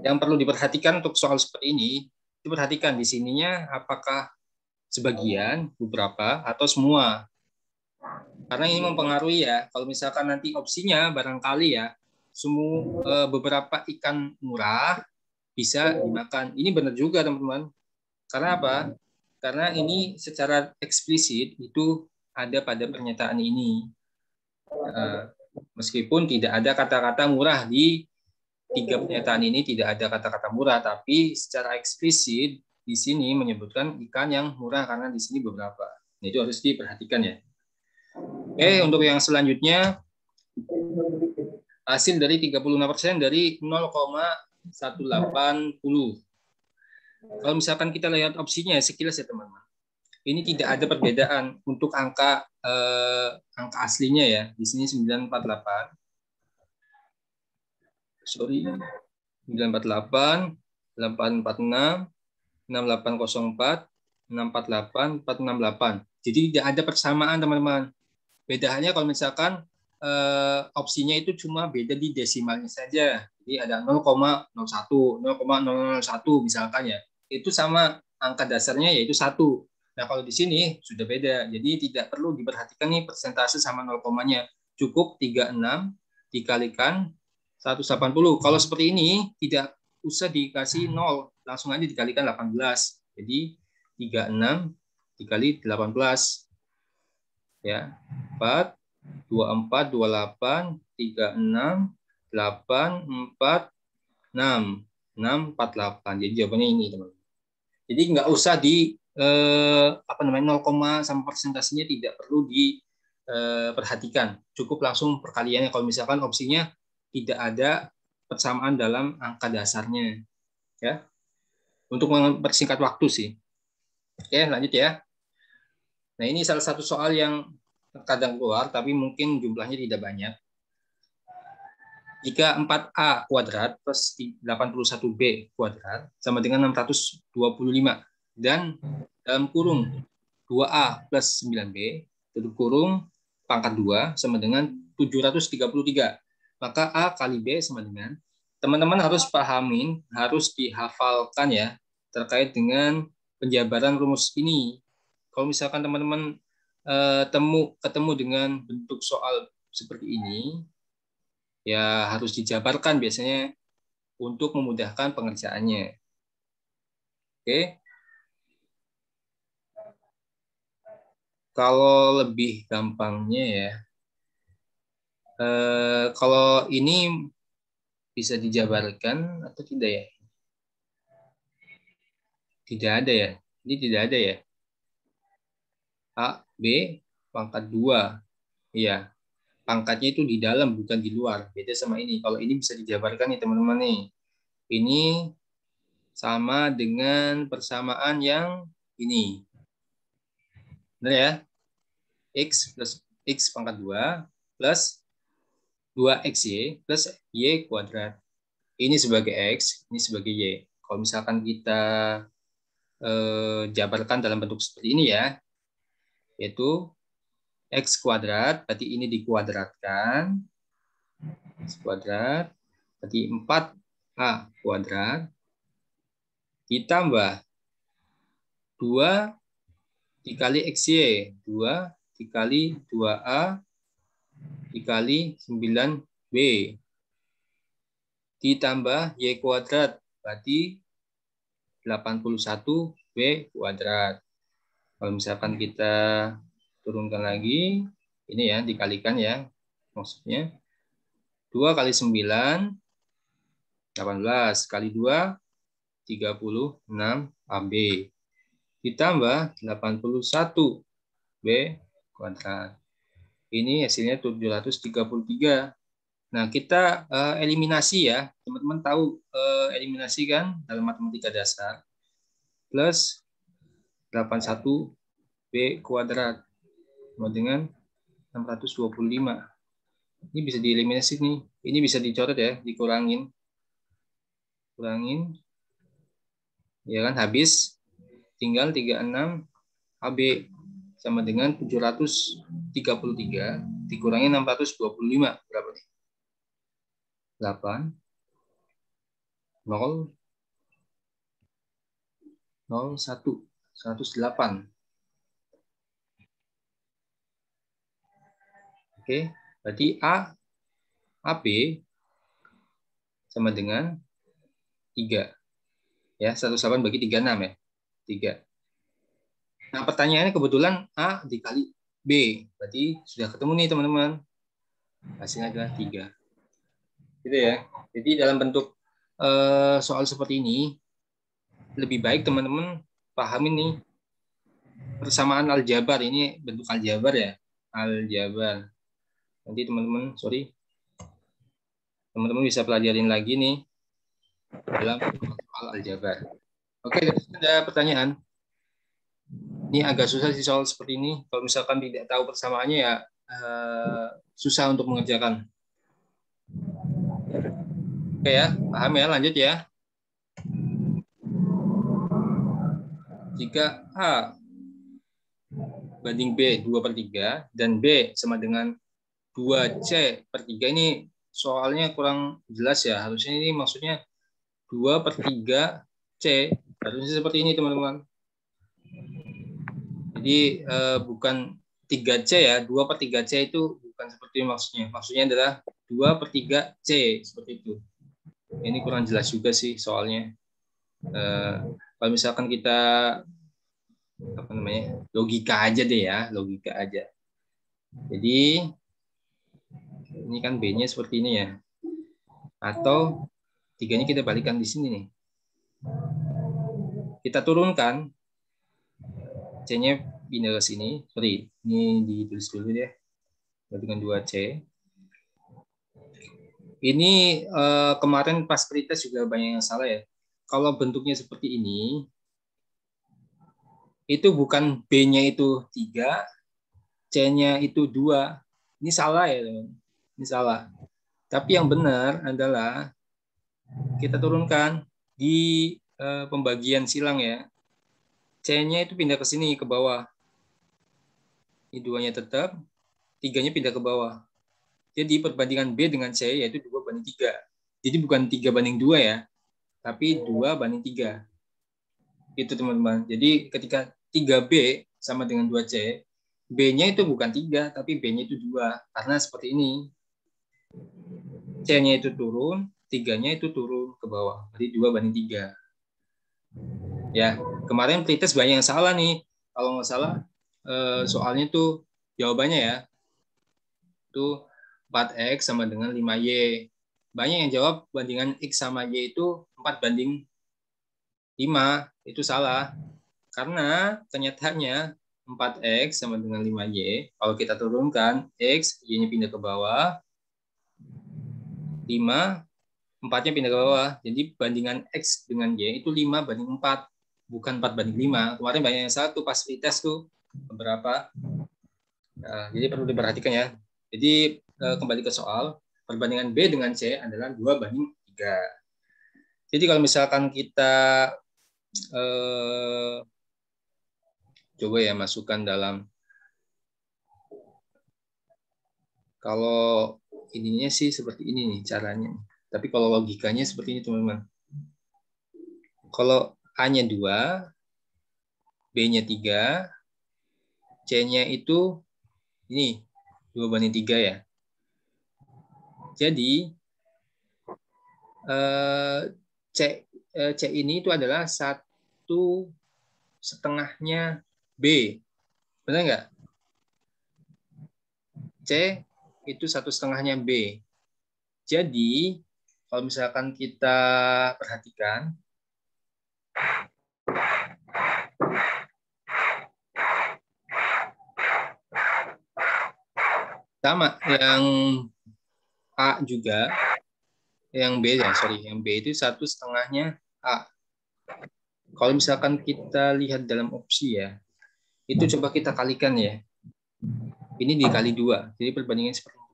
Yang perlu diperhatikan untuk soal seperti ini, diperhatikan di sininya apakah sebagian, beberapa, atau semua. Karena ini mempengaruhi ya. Kalau misalkan nanti opsinya barangkali ya, semua beberapa ikan murah bisa dimakan. Ini benar juga teman-teman. Karena apa? Karena ini secara eksplisit itu ada pada pernyataan ini. Meskipun tidak ada kata-kata murah di 3 pernyataan ini, tidak ada kata-kata murah, tapi secara eksplisit di sini menyebutkan ikan yang murah karena di sini beberapa. Nah, itu harus diperhatikan ya. Oke, untuk yang selanjutnya, hasil dari 36% dari 0,180. Kalau misalkan kita lihat opsinya sekilas ya teman-teman, ini tidak ada perbedaan untuk angka aslinya ya. Di sini 948. Sorry. 948, 846, 6804, 648, 468. Jadi tidak ada persamaan teman-teman. Beda hanya kalau misalkan opsinya itu cuma beda di desimalnya saja. Jadi ada 0,01, 0,001 misalkan ya. Itu sama angka dasarnya yaitu 1. Nah, kalau di sini sudah beda. Jadi tidak perlu diperhatikan nih persentase sama 0,-nya. Cukup 36 dikalikan 180. Kalau seperti ini tidak usah dikasih 0, langsung aja dikalikan 18. Jadi 36 dikali 18. Ya. 4 24, 28, 36, 8, 4, 6. 6, 4, 8. Jadi jawabannya ini, teman-teman. Jadi nggak usah di 0, sama persentasenya tidak perlu diperhatikan. Cukup langsung perkaliannya kalau misalkan opsinya tidak ada persamaan dalam angka dasarnya. Ya. Untuk mempersingkat waktu sih. Oke, lanjut ya. Nah, ini salah satu soal yang terkadang keluar, tapi mungkin jumlahnya tidak banyak. Jika 4A kuadrat plus 81B kuadrat sama dengan 625 dan dalam kurung 2A plus 9B tutup kurung pangkat 2 sama dengan 733. Maka A kali B sama dengan, teman-teman harus pahamin, harus dihafalkan ya terkait dengan penjabaran rumus ini. Kalau misalkan teman-teman ketemu dengan bentuk soal seperti ini, ya harus dijabarkan biasanya untuk memudahkan pengerjaannya. Oke. Kalau lebih gampangnya ya, kalau ini bisa dijabarkan atau tidak ya? Tidak ada ya. Ini tidak ada ya. A, B, pangkat 2. Iya. Pangkatnya itu di dalam, bukan di luar. Beda sama ini. Kalau ini bisa dijabarkan nih teman-teman nih. Ini sama dengan persamaan yang ini. Benar ya? X plus X pangkat 2 plus 2XY plus Y kuadrat. Ini sebagai X, ini sebagai Y. Kalau misalkan kita jabarkan dalam bentuk seperti ini ya, yaitu X kuadrat, berarti ini dikuadratkan. X kuadrat, berarti 4A kuadrat, ditambah 2 dikali XY, 2 dikali 2A dikali 9B, ditambah Y kuadrat, berarti 81B kuadrat. Kalau misalkan kita turunkan lagi, ini ya, dikalikan ya, maksudnya 2 kali 9, 18, kali 2, 36 AB. Ditambah 81 B kuadrat. Ini hasilnya 733. Nah, kita eliminasi ya. Teman-teman tahu eliminasi kan dalam matematika dasar. Plus 81 B kuadrat sama dengan 625. Ini bisa dieliminasi nih. Ini bisa dicoret ya, dikurangin. Kurangin. Ya kan, habis. Tinggal 36 AB sama dengan 733 dikurangi 625. Berapa nih? 8, 0, 0, 1, 108. Oke, berarti AB sama dengan 3. Ya, 108 bagi 36 ya. 3. Nah, pertanyaannya kebetulan A dikali B. Berarti sudah ketemu nih teman-teman. Hasilnya adalah 3. Gitu ya. Jadi dalam bentuk soal seperti ini, lebih baik teman-teman pahamin nih persamaan aljabar. Ini bentuk aljabar ya. Aljabar. Nanti teman-teman, teman-teman bisa pelajarin lagi nih dalam soal aljabar. Oke, ada pertanyaan? Ini agak susah sih soal seperti ini. Kalau misalkan tidak tahu persamaannya ya susah untuk mengerjakan. Oke ya, paham ya, lanjut ya. Jika A banding B 2/3 dan B sama dengan 2C per 3, ini soalnya kurang jelas ya. Harusnya ini maksudnya 2/3 C. Harusnya seperti ini teman-teman. Jadi bukan 3C ya, 2/3C itu bukan seperti maksudnya. Maksudnya adalah 2/3C, seperti itu. Ini kurang jelas juga sih soalnya. Kalau misalkan kita logika aja deh ya, logika aja. Jadi ini kan B-nya seperti ini ya. Atau 3-nya kita balikan di sini nih. Kita turunkan C-nya pindah ke sini. Sorry, ini ditulis dulu deh. Dengan 2C. Ini kemarin pas pretest juga banyak yang salah ya. Kalau bentuknya seperti ini, itu bukan B-nya itu 3, C-nya itu 2. Ini salah ya, teman. Ini salah. Tapi yang benar adalah kita turunkan di pembagian silang ya. C-nya itu pindah ke sini, ke bawah. Ini 2-nya tetap, 3-nya pindah ke bawah. Jadi perbandingan B dengan C yaitu 2/3. Jadi bukan 3/2 ya, tapi 2/3. Itu teman-teman. Jadi ketika 3B sama dengan 2C, B-nya itu bukan 3, tapi B-nya itu 2. Karena seperti ini. C-nya itu turun, 3-nya itu turun ke bawah. Jadi 2/3. Ya, kemarin pretest banyak yang salah nih. Kalau nggak salah, soalnya tuh jawabannya ya, itu 4X sama dengan 5Y. Banyak yang jawab bandingan X sama Y itu 4/5. Itu salah. Karena kenyataannya 4X sama dengan 5Y. Kalau kita turunkan, X, Y-nya pindah ke bawah. 5, 4-nya pindah ke bawah. Jadi bandingan X dengan Y itu 5/4. Bukan 4/5. Kemarin banyak yang salah tuh pas retest tuh. Beberapa. Nah, jadi perlu diperhatikan ya. Jadi kembali ke soal, perbandingan B dengan C adalah 2/3. Jadi kalau misalkan kita coba ya masukkan dalam, kalau ininya sih seperti ini nih caranya. Tapi kalau logikanya seperti ini teman-teman. Kalau A-nya 2, B-nya 3, C-nya itu ini 2/3 ya. Jadi C ini itu adalah 1/2-nya B. Benar nggak? C itu 1/2-nya B. Jadi, kalau misalkan kita perhatikan, sama yang A juga, yang B ya, sorry, yang B itu 1/2-nya A. Kalau misalkan kita lihat dalam opsi ya, itu coba kita kalikan ya. Ini dikali 2, jadi perbandingan seperti itu.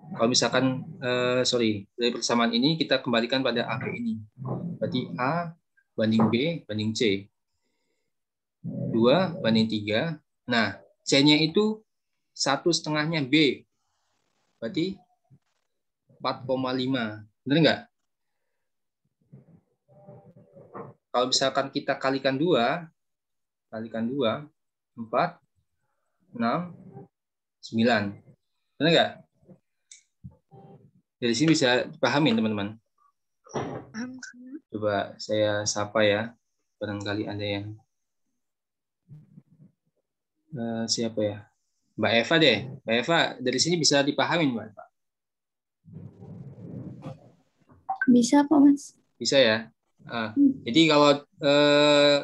Kalau misalkan, dari persamaan ini kita kembalikan pada AB ini. Berarti A banding B banding C. 2 banding 3. Nah, C-nya itu 1/2-nya B. Berarti 4,5. Benar nggak? Kalau misalkan kita kalikan 2, 4, 6, 9. Benar nggak? Dari sini bisa dipahamin, teman-teman. Coba saya sapa ya. Barangkali ada yang siapa ya? Mbak Eva deh. Mbak Eva, dari sini bisa dipahamin, Mbak Eva? Bisa kok, Mas. Bisa ya. Jadi kalau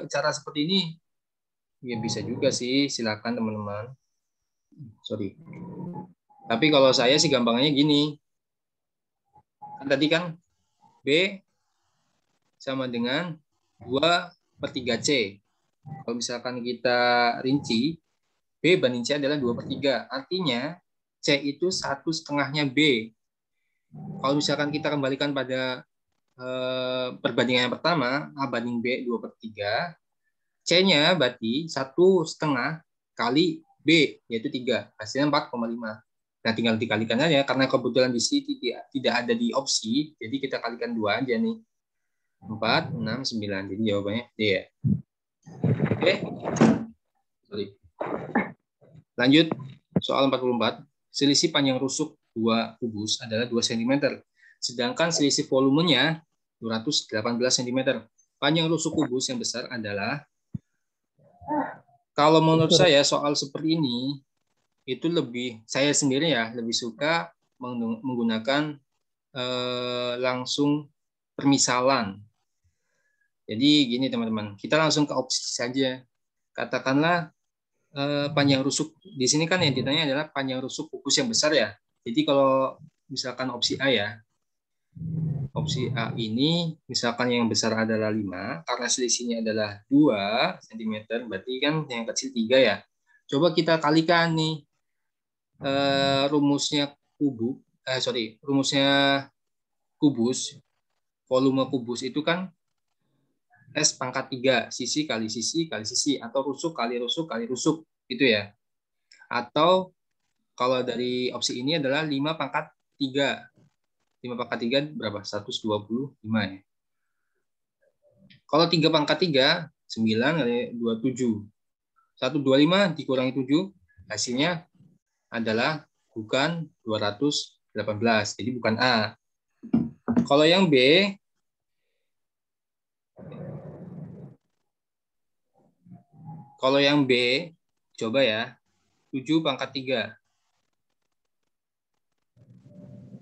cara seperti ini, ya bisa juga sih. Silakan teman-teman. Sorry. Tapi kalau saya sih gampangnya gini. Kan tadi kan B sama dengan 2/3C. Kalau misalkan kita rinci, B banding C adalah 2/3. Artinya C itu 1/2-nya B. Kalau misalkan kita kembalikan pada perbandingan yang pertama, A banding B 2/3, C-nya berarti 1/2 kali B, yaitu 3. Hasilnya 4,5. Nah, tinggal dikalikan aja, karena kebetulan di sini tidak ada di opsi, jadi kita kalikan 2 aja nih. 4, 6, 9. Jadi jawabannya D ya. Oke. Sorry. Lanjut, soal 44. Selisih panjang rusuk 2 kubus adalah 2 cm. Sedangkan selisih volumenya 218 cm. Panjang rusuk kubus yang besar adalah, kalau menurut saya soal seperti ini, itu saya sendiri ya, lebih suka menggunakan langsung permisalan. Jadi gini teman-teman, kita langsung ke opsi saja. Katakanlah panjang rusuk di sini kan yang ditanya adalah panjang rusuk kubus yang besar ya. Jadi kalau misalkan opsi A ya, opsi A ini misalkan yang besar adalah 5, karena selisihnya adalah 2 cm, berarti kan yang kecil 3 ya. Coba kita kalikan nih rumusnya kubus, volume kubus itu kan S pangkat 3, sisi kali sisi kali sisi, atau rusuk kali rusuk kali rusuk, gitu ya. Atau kalau dari opsi ini adalah 5 pangkat 3. 5 pangkat 3 berapa? 125 ya. Kalau 3 pangkat 3, 9 kali 27. 125 dikurangi 7, hasilnya adalah bukan 218. Jadi bukan A. Kalau yang B, coba ya, 7 pangkat 3.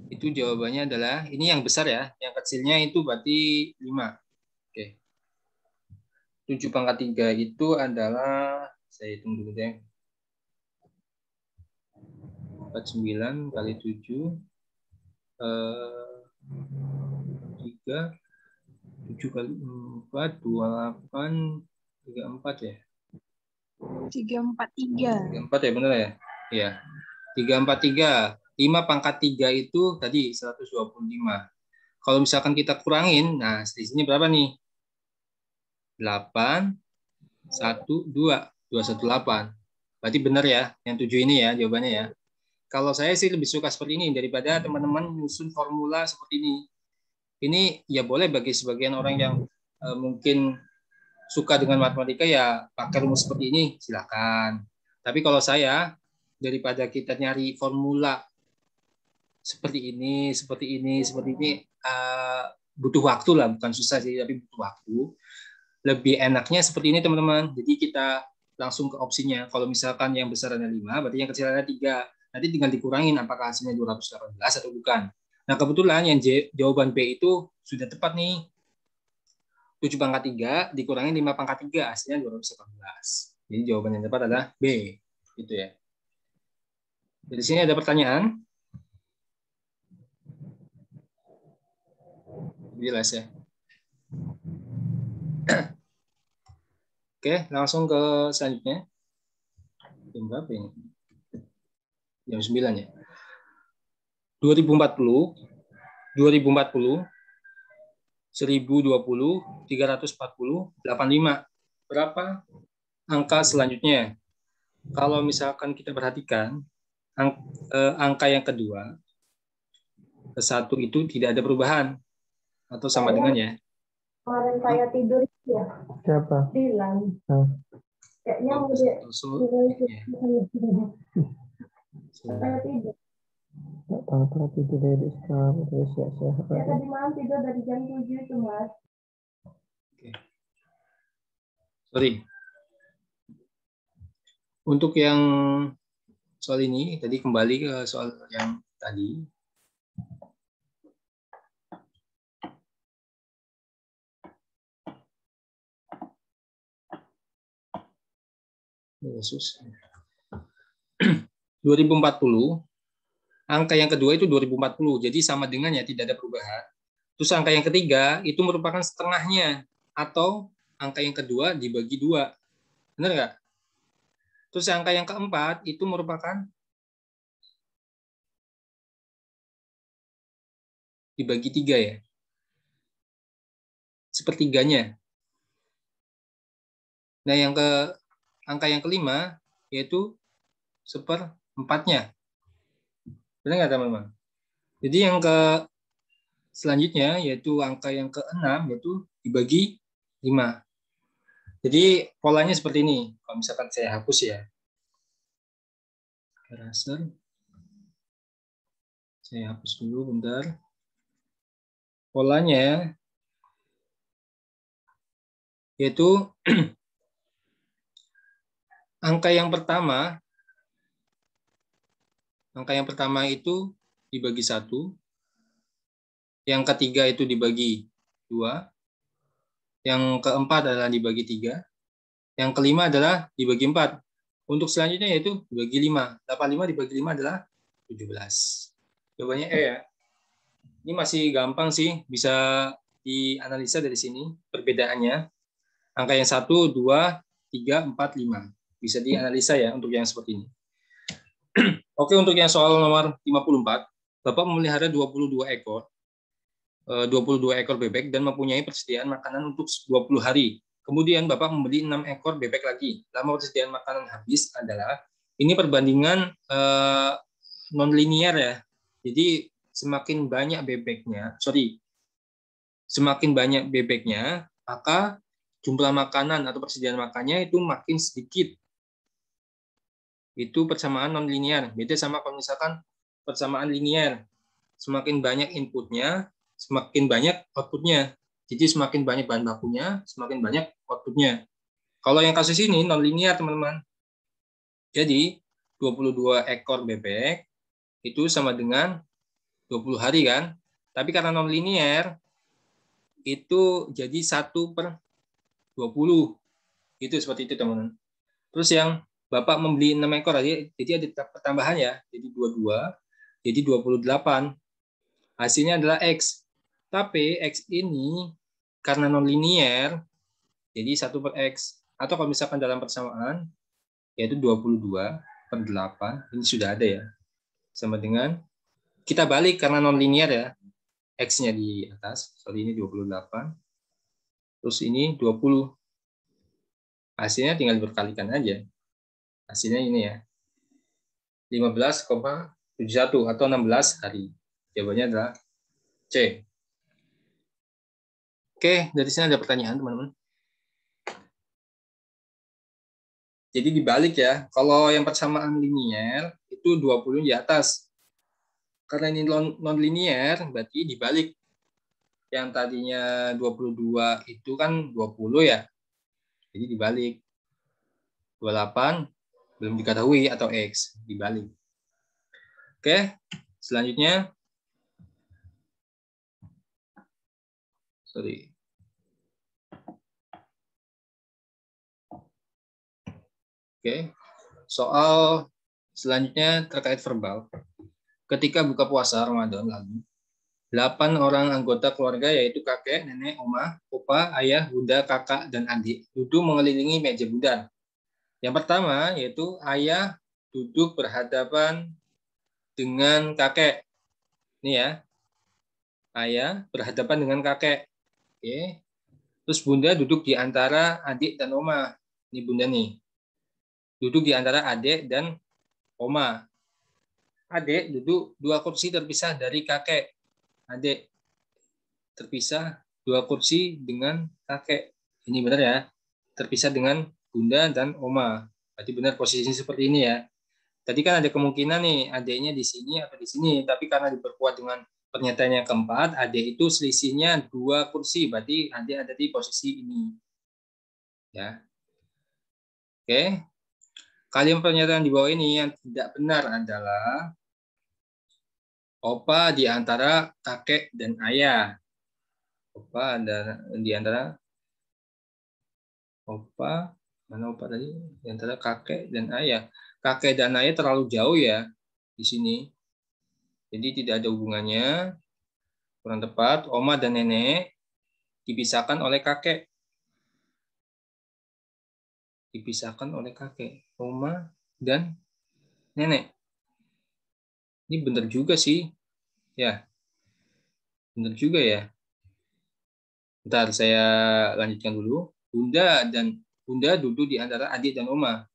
Itu jawabannya adalah, ini yang besar ya, yang kecilnya itu berarti 5. Oke. 7 pangkat 3 itu adalah, saya hitung dulu deh. 49 kali 7, 3, 7 kali 4, 28, 34 ya? 343. 34 ya, benar ya? Iya. 343. 5 pangkat 3 itu tadi 125. Kalau misalkan kita kurangin, nah selisihnya berapa nih? 8, 1, 2, 218. Berarti benar ya, yang 7 ini ya jawabannya ya. Kalau saya sih lebih suka seperti ini daripada teman-teman nyusun formula seperti ini. Ini ya boleh bagi sebagian orang yang mungkin suka dengan matematika, ya pakai rumus seperti ini, silakan. Tapi kalau saya, daripada kita nyari formula seperti ini, butuh waktu lah, bukan susah sih, tapi butuh waktu. lebih enaknya seperti ini teman-teman. Jadi kita langsung ke opsinya. Kalau misalkan yang besar ada 5, berarti yang kecil ada 3. Nanti tinggal dikurangin apakah hasilnya 218 atau bukan. Nah, kebetulan yang jawaban B itu sudah tepat nih. 7 pangkat 3 dikurangi 5 pangkat 3, hasilnya 218. Jadi jawaban yang tepat adalah B. Gitu ya. Dari sini ada pertanyaan? Jelas ya. Oke, langsung ke selanjutnya. Jam berapa ini? Jam 9 ya. 2040, 1020, 340, 85. Berapa angka selanjutnya? Kalau misalkan kita perhatikan, angka yang kedua, ke 1 itu tidak ada perubahan. Atau sama dengan ya. Kemarin saya tidur ya. Siapa? Dilan. Kayaknya mau dia. Saya tidur. Tahu tidur dari sekarang terus ya. Saya tadi malam tidur dari jam 7 itu, Mas. Oke. Sorry. Untuk yang soal ini, tadi kembali ke soal yang tadi. Yesus. 2040, angka yang kedua itu 2040, jadi sama dengan ya, tidak ada perubahan. Terus angka yang ketiga itu merupakan setengahnya, atau angka yang kedua dibagi 2. Benar nggak? Terus angka yang keempat itu merupakan dibagi 3 ya. Sepertiganya. Nah, angka yang kelima yaitu 1/4-nya. Benar nggak teman-teman? Jadi yang selanjutnya yaitu angka yang ke-6 yaitu dibagi 5. Jadi polanya seperti ini. Kalau misalkan saya hapus ya. Eraser. Saya hapus dulu bentar. Polanya yaitu angka yang pertama itu dibagi 1. Yang ketiga itu dibagi 2. Yang keempat adalah dibagi 3. Yang kelima adalah dibagi 4. Untuk selanjutnya yaitu dibagi 5. 85 dibagi 5 adalah 17. Jawabannya E ya. Ini masih gampang sih, bisa dianalisa dari sini perbedaannya. Angka yang 1, 2, 3, 4, 5. Bisa dianalisa ya untuk yang seperti ini. Oke, untuk yang soal nomor 54, Bapak memelihara 22 ekor bebek dan mempunyai persediaan makanan untuk 20 hari. Kemudian Bapak membeli 6 ekor bebek lagi. Lama persediaan makanan habis adalah, ini perbandingan non-linear ya. Jadi semakin banyak bebeknya, maka jumlah makanan atau persediaan makannya itu makin sedikit. Itu persamaan non-linear. Beda sama kalau misalkan persamaan linear. Semakin banyak inputnya, semakin banyak outputnya. Jadi semakin banyak bahan bakunya, semakin banyak outputnya. Kalau yang kasus ini non-linear, teman-teman. Jadi 22 ekor bebek itu sama dengan 20 hari kan. Tapi karena non-linear, itu jadi 1/20. Itu seperti itu, teman-teman. Terus yang Bapak membeli 6 ekor aja, jadi ada pertambahan ya. Jadi 22, jadi 28. Hasilnya adalah X. Tapi X ini karena non-linear, jadi 1/X. Atau kalau misalkan dalam persamaan, yaitu 22/8. Ini sudah ada ya. Sama dengan, kita balik karena non-linear ya. X-nya di atas. Sorry, ini 28. Terus ini 20. Hasilnya tinggal berkalikan aja. Hasilnya ini ya. 15,71 atau 16 hari. Jawabannya adalah C. Oke, dari sini ada pertanyaan, teman-teman. Jadi dibalik ya, kalau yang persamaan linear itu 20 di atas. Karena ini non-linear, berarti dibalik. Yang tadinya 22 itu kan 20 ya. Jadi dibalik. 28 belum diketahui atau X. Dibalik. Oke, selanjutnya. Sorry. Oke, soal selanjutnya terkait verbal. Ketika buka puasa Ramadan lalu, 8 orang anggota keluarga yaitu kakek, nenek, oma, opa, ayah, bunda, kakak, dan adik duduk mengelilingi meja bundar. Yang pertama yaitu ayah duduk berhadapan dengan kakek. Ini ya, ayah berhadapan dengan kakek. Oke. Terus bunda duduk di antara adik dan oma. Ini bunda nih. Duduk di antara adik dan oma. Adik duduk 2 kursi terpisah dari kakek. Adik terpisah 2 kursi dengan kakek. Ini benar ya. Terpisah dengan bunda dan oma. Berarti benar posisinya seperti ini ya. Tadi kan ada kemungkinan nih adiknya di sini atau di sini. Tapi karena diperkuat dengan pernyataan yang keempat, adik itu selisihnya 2 kursi. Berarti adik ada di posisi ini. Ya. Oke. Kalimat pernyataan di bawah ini yang tidak benar adalah opa di antara kakek dan ayah. Opa ada di antara opa, mana opa tadi? Di antara kakek dan ayah. Kakek dan ayah terlalu jauh ya di sini. Jadi tidak ada hubungannya. Kurang tepat, oma dan nenek dipisahkan oleh kakek. Dipisahkan oleh kakek, oma dan nenek. Ini benar juga sih. Ya. Benar juga ya. Bentar, saya lanjutkan dulu. Bunda duduk di antara adik dan oma.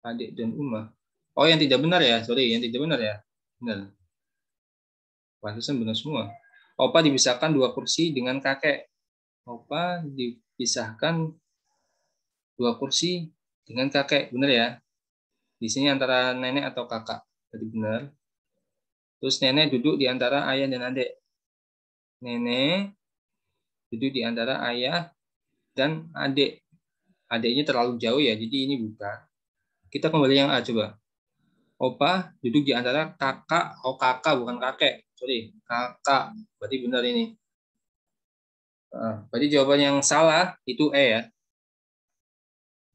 Adik dan oma. Oh, yang tidak benar ya. Sorry, yang tidak benar ya. Benar. Pantesan benar semua. Opa dipisahkan 2 kursi dengan kakek. Opa dipisahkan 2 kursi dengan kakek. Benar ya. Di sini antara nenek atau kakak. Tadi benar. Terus nenek duduk di antara ayah dan adik. Nenek duduk di antara ayah dan adik. Adiknya terlalu jauh ya, jadi ini bukan. Kita kembali yang A coba. Opa duduk di antara kakak, kakak bukan kakek. Sorry, kakak. Berarti benar ini. Berarti jawaban yang salah itu E ya.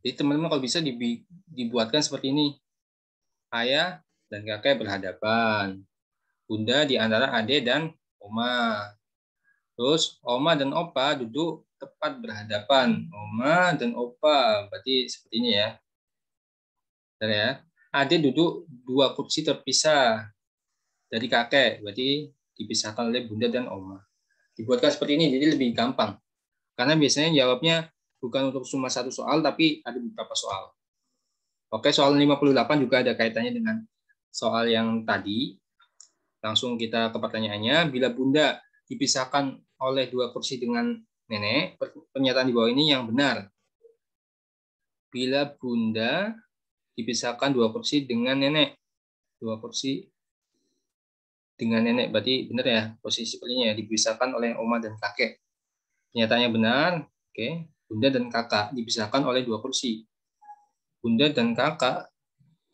Jadi teman-teman kalau bisa dibuatkan seperti ini. Ayah dan kakek berhadapan. Bunda di antara adik dan oma. Terus oma dan opa duduk tepat berhadapan. Oma dan opa. Berarti seperti ini ya. Benar ya. Adik duduk 2 kursi terpisah dari kakek. Berarti dipisahkan oleh bunda dan oma. Dibuatkan seperti ini jadi lebih gampang. Karena biasanya jawabnya bukan untuk cuma 1 soal, tapi ada beberapa soal. Oke, soal 58 juga ada kaitannya dengan soal yang tadi. Langsung kita ke pertanyaannya. Bila bunda dipisahkan oleh 2 kursi dengan nenek, pernyataan di bawah ini yang benar. Bila bunda dipisahkan 2 kursi dengan nenek. 2 kursi dengan nenek. Berarti benar ya, posisi sepertinya ya, dipisahkan oleh oma dan kakek. Pernyataannya benar. Oke. Bunda dan kakak dipisahkan oleh 2 kursi. Bunda dan kakak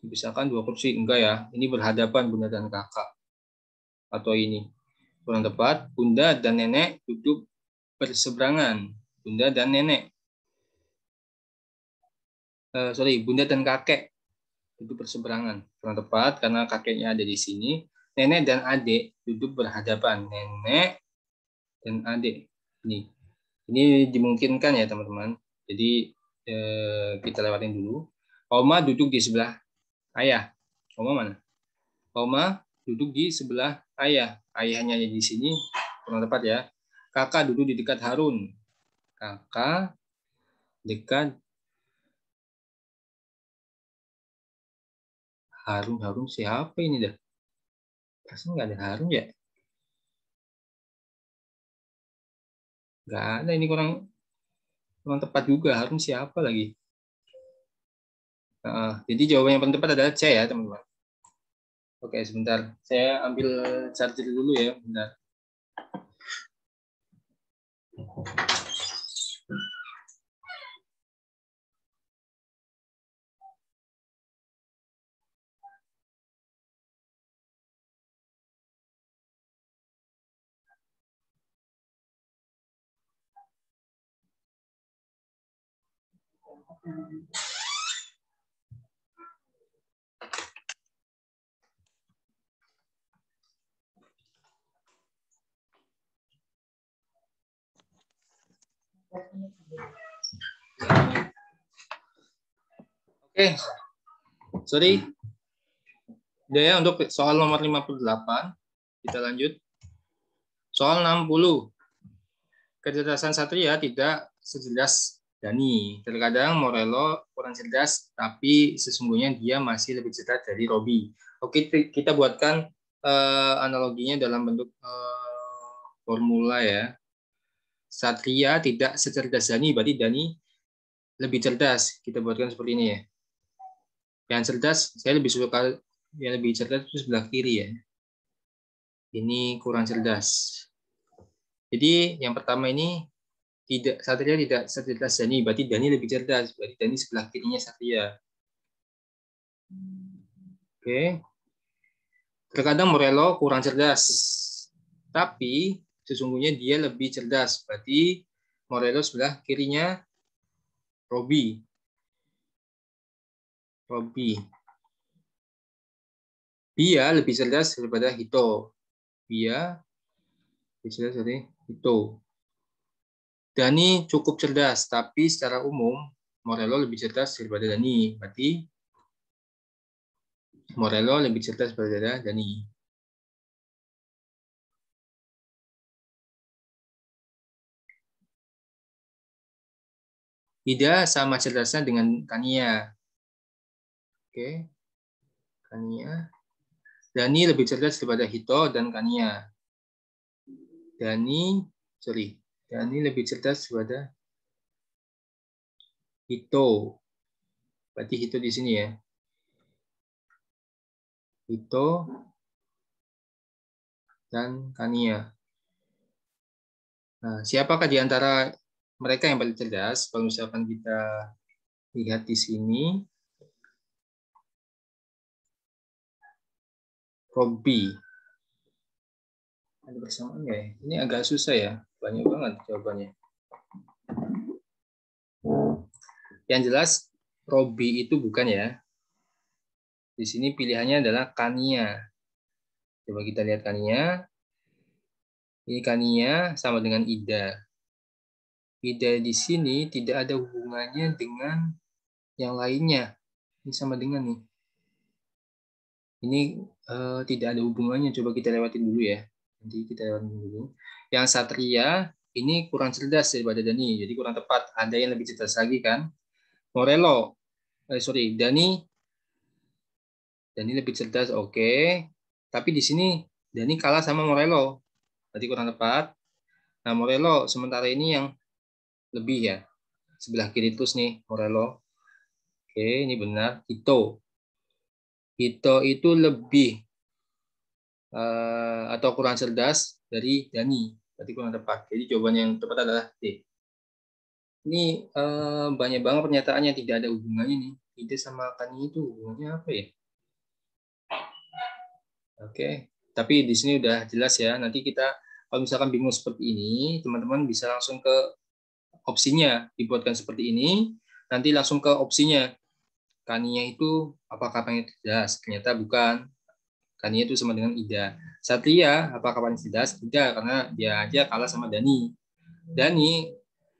dipisahkan 2 kursi. Enggak ya, ini berhadapan bunda dan kakak. Atau ini. Kurang tepat, bunda dan nenek duduk berseberangan. Bunda dan nenek. Bunda dan kakek duduk berseberangan. Kurang tepat karena kakeknya ada di sini. Nenek dan adik duduk berhadapan. Nenek dan adik. Ini dimungkinkan ya teman-teman. Jadi kita lewatin dulu. Oma duduk di sebelah ayah. Oma mana? Oma duduk di sebelah ayah. Ayahnya di sini. Kurang tepat ya. Kakak duduk di dekat Harun. Kakak dekat Harun. Harun siapa ini dah? Pasti nggak ada Harun ya? Nggak ada, ini kurang tepat juga. Harun siapa lagi? Jadi jawaban yang paling tepat adalah C ya teman-teman. Oke, sebentar. Saya ambil charger dulu ya. Bentar. Oke, sorry. Udah ya untuk soal nomor 58. Kita lanjut. Soal 60. Kecerdasan Satria tidak secerdas Dani. Terkadang Morello kurang cerdas, tapi sesungguhnya dia masih lebih cerdas dari Robby. Oke, kita buatkan analoginya dalam bentuk formula ya. Satria tidak secerdas Dani, berarti Dani lebih cerdas. Kita buatkan seperti ini ya. Yang cerdas, saya lebih suka yang lebih cerdas itu sebelah kiri ya. Ini kurang cerdas. Jadi yang pertama ini Satria tidak secerdas Dani, berarti Dani lebih cerdas. Berarti Dani sebelah kirinya Satria. Oke. Terkadang Morello kurang cerdas, tapi sesungguhnya dia lebih cerdas. Berarti Morello sebelah kirinya Robby. Bia lebih cerdas daripada Hito. Bia lebih cerdas dari Hito. Dani cukup cerdas, tapi secara umum Morello lebih cerdas daripada Dani. Berarti Morello lebih cerdas daripada Dani. Ida sama cerdasnya dengan Kania. Oke. Kania. Dani lebih cerdas daripada Hito dan Kania. Dani lebih cerdas daripada Hito. Berarti Hito di sini ya. Hito dan Kania. Nah, siapakah di antara mereka yang paling cerdas? Kalau misalkan kita lihat di sini, Robby. Ada bersamaan nggak ya? Ini agak susah ya. Banyak banget jawabannya. Yang jelas, Robby itu bukan ya. Di sini pilihannya adalah Kania. Coba kita lihat Kania. Ini Kania sama dengan Ida. Ida di sini tidak ada hubungannya dengan yang lainnya. Ini sama dengan nih. Ini tidak ada hubungannya. Coba kita lewatin dulu ya. Nanti kita lewatin dulu. Yang Satria ini kurang cerdas daripada Dani. Jadi kurang tepat. Ada yang lebih cerdas lagi kan. Morello. Dani lebih cerdas. Oke. Tapi di sini Dani kalah sama Morello. Berarti kurang tepat. Nah, Morello sementara ini yang lebih ya. Sebelah kiri terus nih Morello. Oke, ini benar. Hito itu lebih atau kurang cerdas dari Dani. Berarti kurang tepat. Jadi jawaban yang tepat adalah D. Ini banyak banget pernyataannya tidak ada hubungannya nih. Ide sama Kani itu hubungannya apa ya? Oke, tapi di sini udah jelas ya. Nanti kita kalau misalkan bingung seperti ini, teman-teman bisa langsung ke opsinya. Dibuatkan seperti ini, nanti langsung ke opsinya. Kaninya itu apakah paling cerdas? Ternyata bukan. Kania itu sama dengan Ida. Satria apakah paling cerdas? Tidak, karena dia aja kalah sama Dani. Dani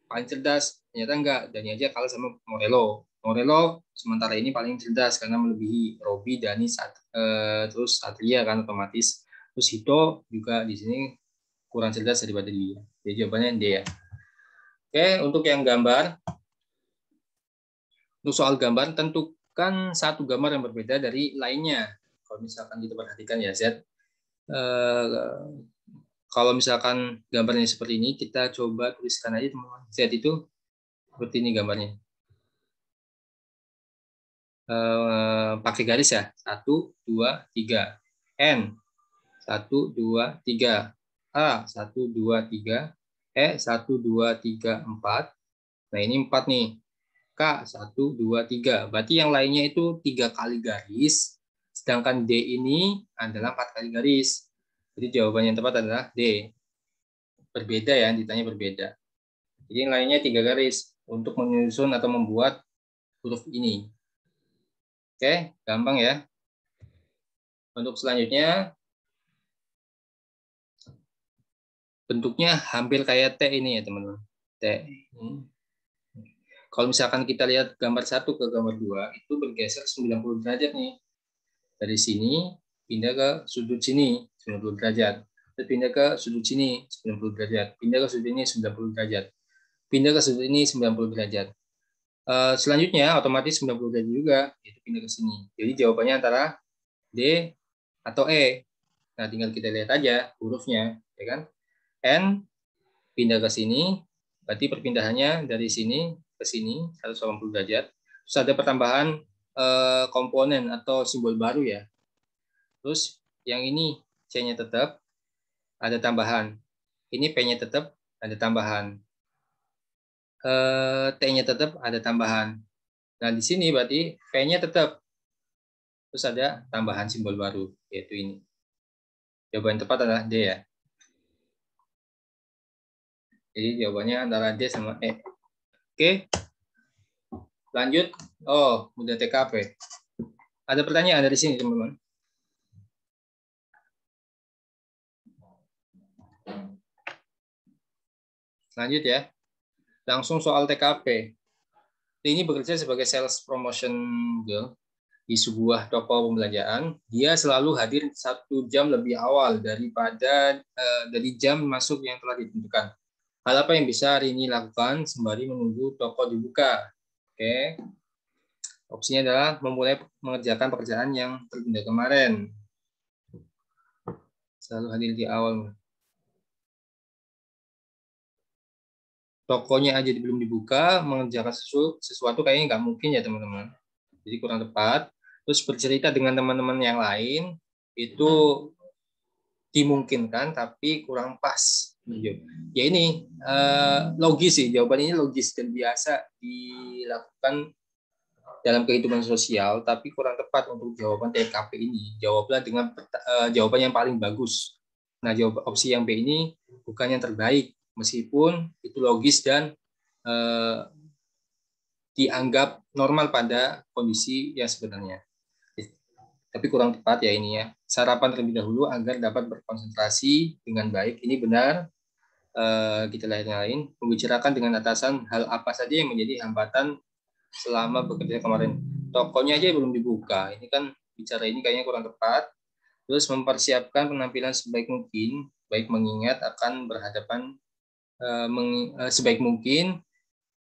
paling cerdas, ternyata enggak. Dani aja kalah sama Morello. Morello sementara ini paling cerdas karena melebihi Robby, Dani, terus Satria kan otomatis. Terus Hito juga di sini kurang cerdas daripada dia. Jadi jawabannya D ya. Oke, untuk yang gambar. Untuk soal gambar, tentukan satu gambar yang berbeda dari lainnya. Kalau misalkan kita perhatikan ya Z, kalau misalkan gambarnya seperti ini, kita coba tuliskan aja teman-teman. Z itu seperti ini gambarnya. Pakai garis ya, 1, 2, 3. N, 1, 2, 3. A, 1, 2, 3. E, 1, 2, 3, 4. Nah ini 4 nih. K, 1, 2, 3. Berarti yang lainnya itu 3 kali garis. Sedangkan D ini adalah 4 kali garis. Jadi jawaban yang tepat adalah D. Berbeda ya, ditanya berbeda. Jadi yang lainnya 3 garis. Untuk menyusun atau membuat huruf ini. Oke, gampang ya. Untuk selanjutnya, bentuknya hampir kayak T ini ya teman-teman. T. Kalau misalkan kita lihat gambar 1 ke gambar 2, itu bergeser 90 derajat nih. Dari sini pindah ke sudut sini 90 derajat. Terus pindah ke sudut sini 90 derajat. Pindah ke sudut ini 90 derajat. Pindah ke sudut ini 90 derajat. Selanjutnya otomatis 90 derajat juga, itu pindah ke sini. Jadi jawabannya antara D atau E. Nah, tinggal kita lihat aja hurufnya, ya kan? N pindah ke sini, berarti perpindahannya dari sini ke sini 180 derajat. Terus ada pertambahan komponen atau simbol baru ya. Terus yang ini C-nya tetap, ada tambahan. Ini P-nya tetap, ada tambahan. T-nya tetap, ada tambahan. Nah, di sini berarti P-nya tetap. Terus ada tambahan simbol baru, yaitu ini. Jawaban yang tepat adalah D ya. Jadi jawabannya antara D sama E. Oke. Lanjut. Oh, udah TKP. Ada pertanyaan dari sini, teman-teman? Lanjut ya. Langsung soal TKP. Ini bekerja sebagai sales promotion girl di sebuah toko pembelanjaan. Dia selalu hadir 1 jam lebih awal daripada dari jam masuk yang telah ditentukan. Hal apa yang bisa Rini lakukan sembari menunggu toko dibuka? Oke. Opsinya adalah memulai mengerjakan pekerjaan yang tertunda kemarin. Selalu hadir di awal. Tokonya aja belum dibuka, mengerjakan sesuatu kayaknya nggak mungkin ya teman-teman. Jadi kurang tepat. Terus bercerita dengan teman-teman yang lain itu dimungkinkan tapi kurang pas. Ya ini logis sih, jawaban ini logis dan biasa dilakukan dalam kehidupan sosial, tapi kurang tepat untuk jawaban TKP ini. Jawablah dengan jawaban yang paling bagus. Nah, jawab opsi yang B ini bukan yang terbaik, meskipun itu logis dan dianggap normal pada kondisi yang sebenarnya. Tapi kurang tepat ya ini ya. Sarapan terlebih dahulu agar dapat berkonsentrasi dengan baik. Ini benar. Kita lihat yang lain. Membicarakan dengan atasan hal apa saja yang menjadi hambatan selama bekerja kemarin. Tokonya aja belum dibuka. Ini kan bicara ini kayaknya kurang tepat. Terus mempersiapkan penampilan sebaik mungkin, baik mengingat akan berhadapan sebaik mungkin,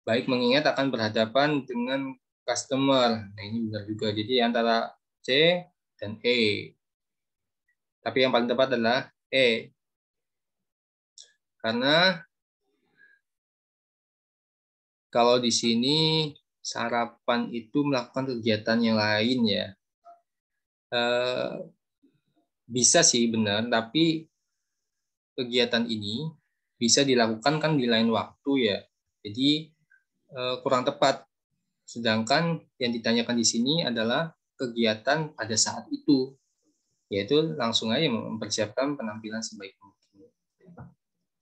baik mengingat akan berhadapan dengan customer. Nah, ini benar juga. Jadi antara C dan E. Tapi yang paling tepat adalah E. Karena kalau di sini sarapan itu melakukan kegiatan yang lain ya. Bisa sih benar, tapi kegiatan ini bisa dilakukan kan di lain waktu ya. Jadi kurang tepat. Sedangkan yang ditanyakan di sini adalah kegiatan pada saat itu, yaitu langsung aja mempersiapkan penampilan sebaik mungkin.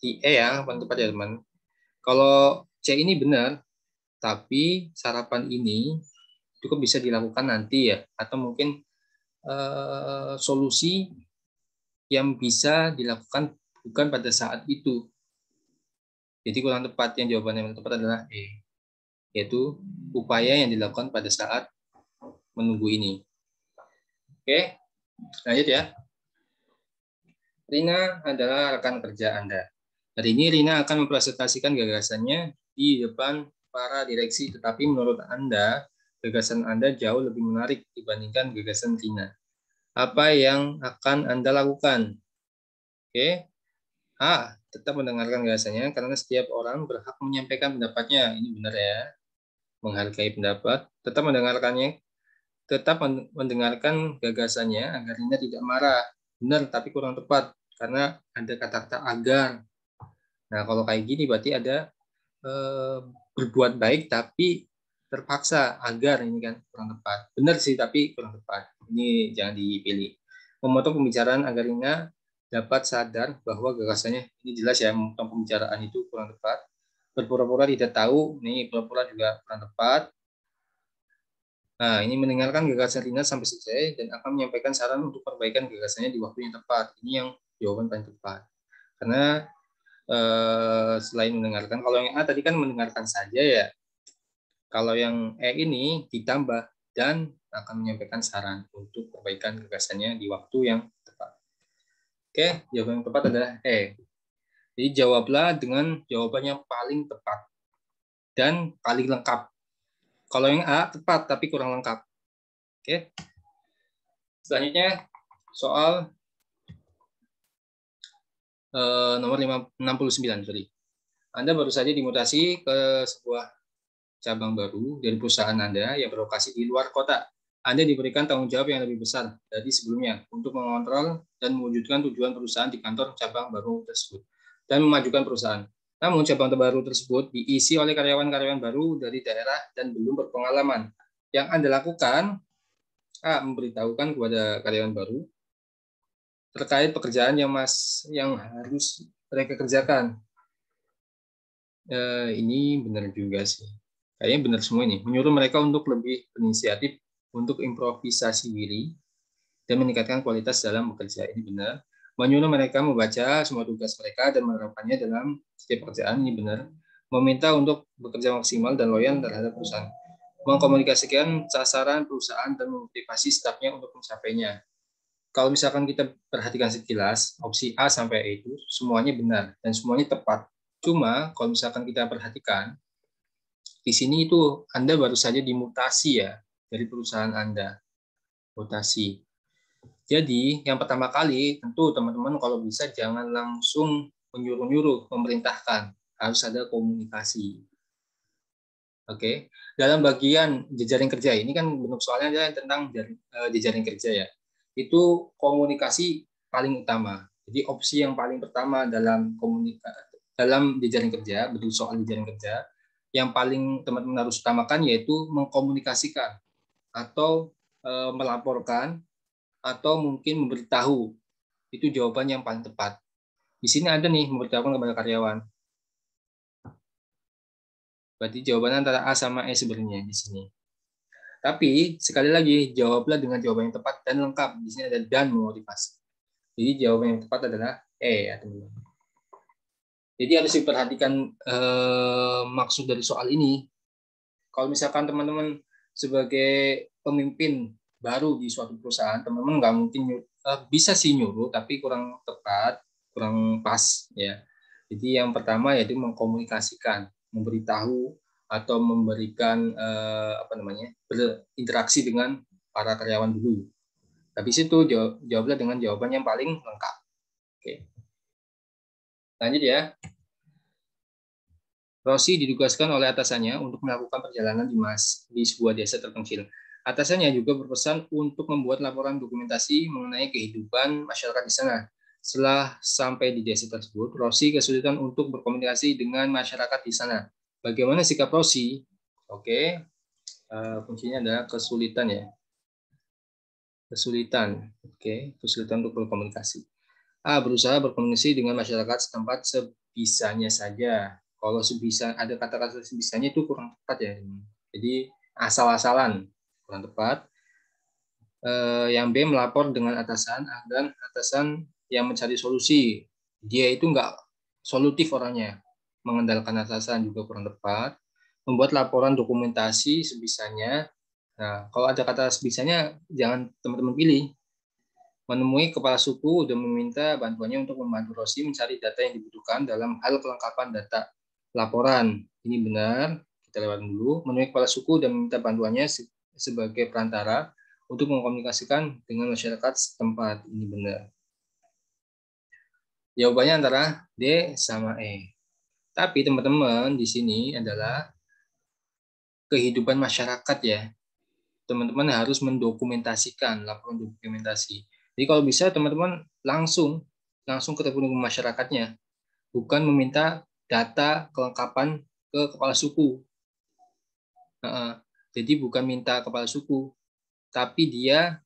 Di E ya, paling tepat ya teman. Kalau C ini benar, tapi sarapan ini cukup bisa dilakukan nanti ya, atau mungkin solusi yang bisa dilakukan bukan pada saat itu. Jadi kurang tepat, yang jawabannya yang tepat adalah E, yaitu upaya yang dilakukan pada saat menunggu ini. Oke, lanjut ya. Rina adalah rekan kerja Anda. Hari ini Rina akan mempresentasikan gagasannya di depan para direksi, tetapi menurut Anda, gagasan Anda jauh lebih menarik dibandingkan gagasan Rina. Apa yang akan Anda lakukan? Oke. A. Tetap mendengarkan gagasannya karena setiap orang berhak menyampaikan pendapatnya. Ini benar ya. Menghargai pendapat, tetap mendengarkannya, tetap mendengarkan gagasannya agar Rina tidak marah. Benar, tapi kurang tepat karena ada kata-kata agar. Nah, kalau kayak gini berarti ada berbuat baik tapi terpaksa, agar ini kan kurang tepat. Benar sih tapi kurang tepat. Ini jangan dipilih. Memotong pembicaraan agar Rina dapat sadar bahwa gagasannya, ini jelas ya, memotong pembicaraan itu kurang tepat. Berpura-pura tidak tahu, ini pura-pura juga kurang tepat. Nah, ini mendengarkan gagasan Rina sampai selesai dan akan menyampaikan saran untuk perbaikan gagasannya di waktu yang tepat. Ini yang jawaban paling tepat. Karena selain mendengarkan, kalau yang A tadi kan mendengarkan saja ya. Kalau yang E ini ditambah dan akan menyampaikan saran untuk perbaikan gagasannya di waktu yang tepat. Oke, jawaban yang tepat adalah E. Jadi jawablah dengan jawaban yang paling tepat dan paling lengkap. Kalau yang A tepat tapi kurang lengkap. Oke. Selanjutnya soal nomor 69. Sorry. Anda baru saja dimutasi ke sebuah cabang baru dari perusahaan Anda yang berlokasi di luar kota. Anda diberikan tanggung jawab yang lebih besar dari sebelumnya untuk mengontrol dan mewujudkan tujuan perusahaan di kantor cabang baru tersebut dan memajukan perusahaan. Namun cabang baru tersebut diisi oleh karyawan-karyawan baru dari daerah dan belum berpengalaman. Yang Anda lakukan, A, memberitahukan kepada karyawan baru terkait pekerjaan yang harus mereka kerjakan. Ini benar juga sih. Kayaknya benar semua ini. Menyuruh mereka untuk lebih berinisiatif, untuk improvisasi diri, dan meningkatkan kualitas dalam bekerja. Ini benar. Menyuruh mereka membaca semua tugas mereka dan menerapkannya dalam setiap pekerjaan. Ini benar. Meminta untuk bekerja maksimal dan loyal terhadap perusahaan. Mengkomunikasikan sasaran perusahaan dan memotivasi stafnya untuk mencapainya. Kalau misalkan kita perhatikan sekilas, opsi A sampai E itu semuanya benar dan semuanya tepat. Cuma kalau misalkan kita perhatikan, di sini itu Anda baru saja dimutasi ya dari perusahaan Anda. Mutasi. Jadi yang pertama kali tentu teman-teman kalau bisa jangan langsung menyuruh-nyuruh, memerintahkan. Harus ada komunikasi. Oke. Dalam bagian jejaring kerja, ini kan bentuk soalnya adalah tentang jejaring kerja ya. Itu komunikasi paling utama. Jadi opsi yang paling pertama dalam jejaring kerja, bentuk soal jejaring kerja, yang paling teman-teman harus utamakan yaitu mengkomunikasikan atau melaporkan atau mungkin memberitahu. Itu jawaban yang paling tepat. Di sini ada nih memberitahukan kepada karyawan. Berarti jawabannya antara A sama E sebenarnya di sini. Tapi sekali lagi jawablah dengan jawaban yang tepat dan lengkap. Di sini ada dan memotivasi. Jadi jawaban yang tepat adalah E ya teman-teman. Jadi harus diperhatikan maksud dari soal ini. Kalau misalkan teman-teman sebagai pemimpin baru di suatu perusahaan, teman-teman nggak mungkin bisa sih nyuruh, tapi kurang tepat, kurang pas ya. Jadi yang pertama yaitu mengkomunikasikan, memberitahu atau memberikan berinteraksi dengan para karyawan dulu. Habis itu jawablah dengan jawaban yang paling lengkap. Oke. Lanjut ya. Rossi ditugaskan oleh atasannya untuk melakukan perjalanan di sebuah desa terpencil. Atasannya juga berpesan untuk membuat laporan dokumentasi mengenai kehidupan masyarakat di sana. Setelah sampai di desa tersebut, Rossi kesulitan untuk berkomunikasi dengan masyarakat di sana. Bagaimana sikap Rossi? Oke, kuncinya adalah kesulitan ya. Kesulitan, oke, kesulitan untuk berkomunikasi. A. Berusaha berkomunikasi dengan masyarakat setempat sebisanya saja. Kalau sebisa ada kata-kata sebisanya itu kurang tepat ya. Jadi asal-asalan kurang tepat. Yang B. Melapor dengan atasan dan atasan yang mencari solusi. Dia itu nggak solutif orangnya. Mengandalkan atasan juga kurang tepat. Membuat laporan dokumentasi sebisanya. Nah, kalau ada kata sebisanya jangan teman-teman pilih. Menemui kepala suku dan meminta bantuannya untuk membantu Rossi mencari data yang dibutuhkan dalam hal kelengkapan data laporan. Ini benar, kita lewat dulu. Menemui kepala suku dan meminta bantuannya sebagai perantara untuk mengkomunikasikan dengan masyarakat setempat. Ini benar. Jawabannya antara D sama E. Tapi teman-teman di sini adalah kehidupan masyarakat ya. Teman-teman harus mendokumentasikan laporan dokumentasi. Jadi kalau bisa teman-teman langsung ketemu dengan masyarakatnya, bukan meminta data kelengkapan ke kepala suku. Jadi bukan minta kepala suku, tapi dia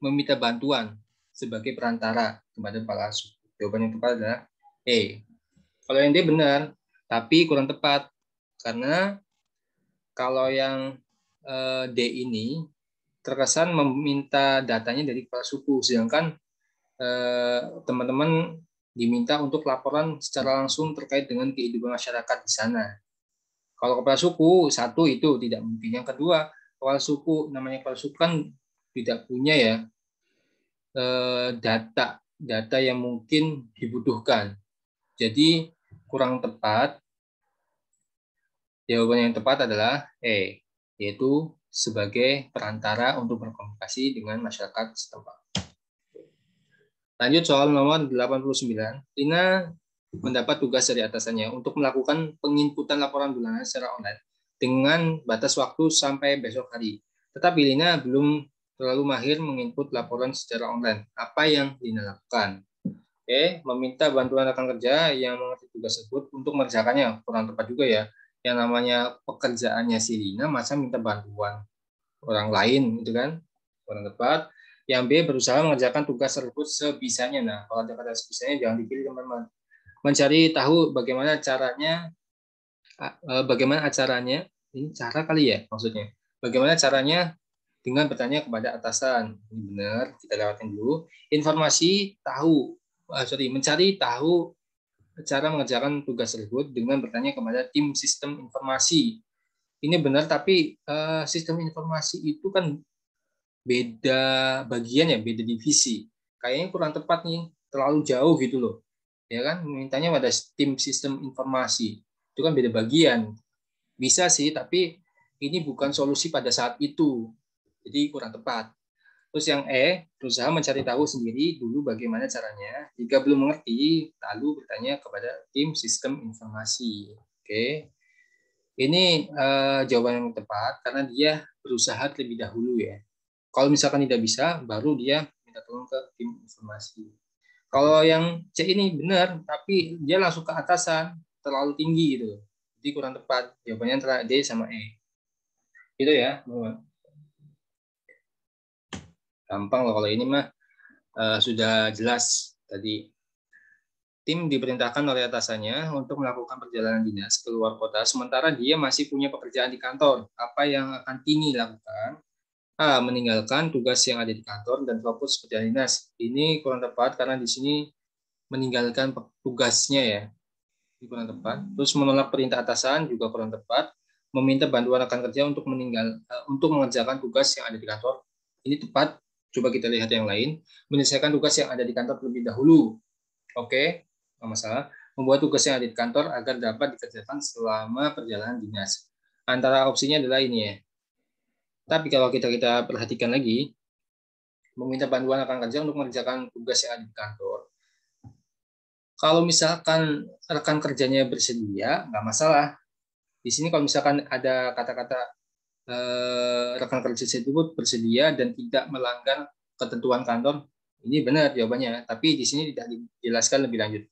meminta bantuan sebagai perantara kepada kepala suku. Jawaban yang tepat adalah E. Kalau yang D benar, tapi kurang tepat karena kalau yang D ini terkesan meminta datanya dari kepala suku, sedangkan teman-teman diminta untuk laporan secara langsung terkait dengan kehidupan masyarakat di sana. Kalau kepala suku, satu itu tidak mungkin. Yang kedua, kepala suku, namanya kepala suku kan tidak punya ya data yang mungkin dibutuhkan. Jadi kurang tepat. Jawaban yang tepat adalah E, yaitu sebagai perantara untuk berkomunikasi dengan masyarakat setempat. Lanjut soal nomor 89. Lina mendapat tugas dari atasannya untuk melakukan penginputan laporan bulanan secara online dengan batas waktu sampai besok hari. Tetapi Lina belum terlalu mahir menginput laporan secara online. Apa yang Lina lakukan? Oke, meminta bantuan rekan kerja yang mengerti tugas tersebut untuk mengerjakannya. Kurang tepat juga ya. Yang namanya pekerjaannya si Lina, masa minta bantuan orang lain, gitu kan? Kurang tepat. Yang B, berusaha mengerjakan tugas tersebut sebisanya. Nah, kalau ada kata sebisanya, jangan dipilih, teman-teman. Mencari tahu bagaimana caranya, ini cara kali ya maksudnya. Bagaimana caranya dengan bertanya kepada atasan. Ini benar, kita lewatin dulu. Mencari tahu cara mengerjakan tugas tersebut dengan bertanya kepada tim sistem informasi. Ini benar, tapi sistem informasi itu kan beda bagian ya, beda divisi. Kayaknya kurang tepat nih, terlalu jauh gitu loh. Ya kan, mintanya pada tim sistem informasi. Itu kan beda bagian. Bisa sih, tapi ini bukan solusi pada saat itu. Jadi kurang tepat. Terus yang E, berusaha mencari tahu sendiri dulu bagaimana caranya. Jika belum mengerti, lalu bertanya kepada tim sistem informasi. Oke. Ini jawaban yang tepat karena dia berusaha terlebih dahulu ya. Kalau misalkan tidak bisa, baru dia minta tolong ke tim informasi. Kalau yang C ini benar, tapi dia langsung ke atasan, terlalu tinggi gitu. Jadi kurang tepat. Jawabannya antara D sama E. Gitu ya. Gampang loh kalau ini mah sudah jelas tadi. Tim diperintahkan oleh atasannya untuk melakukan perjalanan dinas ke luar kota, sementara dia masih punya pekerjaan di kantor. Apa yang akan Tini lakukan? A. Meninggalkan tugas yang ada di kantor dan fokus perjalanan dinas. Ini kurang tepat karena di sini meninggalkan tugasnya ya. Ini kurang tepat. Terus menolak perintah atasan juga kurang tepat. Meminta bantuan rekan kerja untuk mengerjakan tugas yang ada di kantor. Ini tepat. Coba kita lihat yang lain. Menyelesaikan tugas yang ada di kantor terlebih dahulu. Oke, nggak masalah. Membuat tugas yang ada di kantor agar dapat dikerjakan selama perjalanan dinas. Antara opsinya adalah ini ya. Tapi kalau kita perhatikan lagi, meminta bantuan rekan kerja untuk mengerjakan tugas yang ada di kantor. Kalau misalkan rekan kerjanya bersedia, nggak masalah. Di sini kalau misalkan ada kata-kata rekan kerja tersebut bersedia dan tidak melanggar ketentuan kantor, ini benar jawabannya. Tapi di sini tidak dijelaskan lebih lanjut.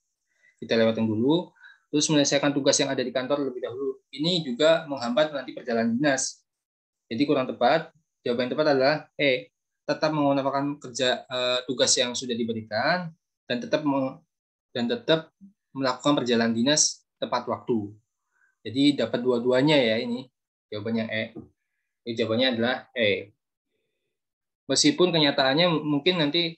Kita lewatin dulu. Terus menyelesaikan tugas yang ada di kantor lebih dahulu. Ini juga menghambat nanti perjalanan dinas. Jadi kurang tepat. Jawaban yang tepat adalah E. Tetap menggunakan tugas yang sudah diberikan dan tetap melakukan perjalanan dinas tepat waktu. Jadi dapat dua-duanya ya ini. Jawabannya E. Jawabannya adalah E. Meskipun kenyataannya mungkin nanti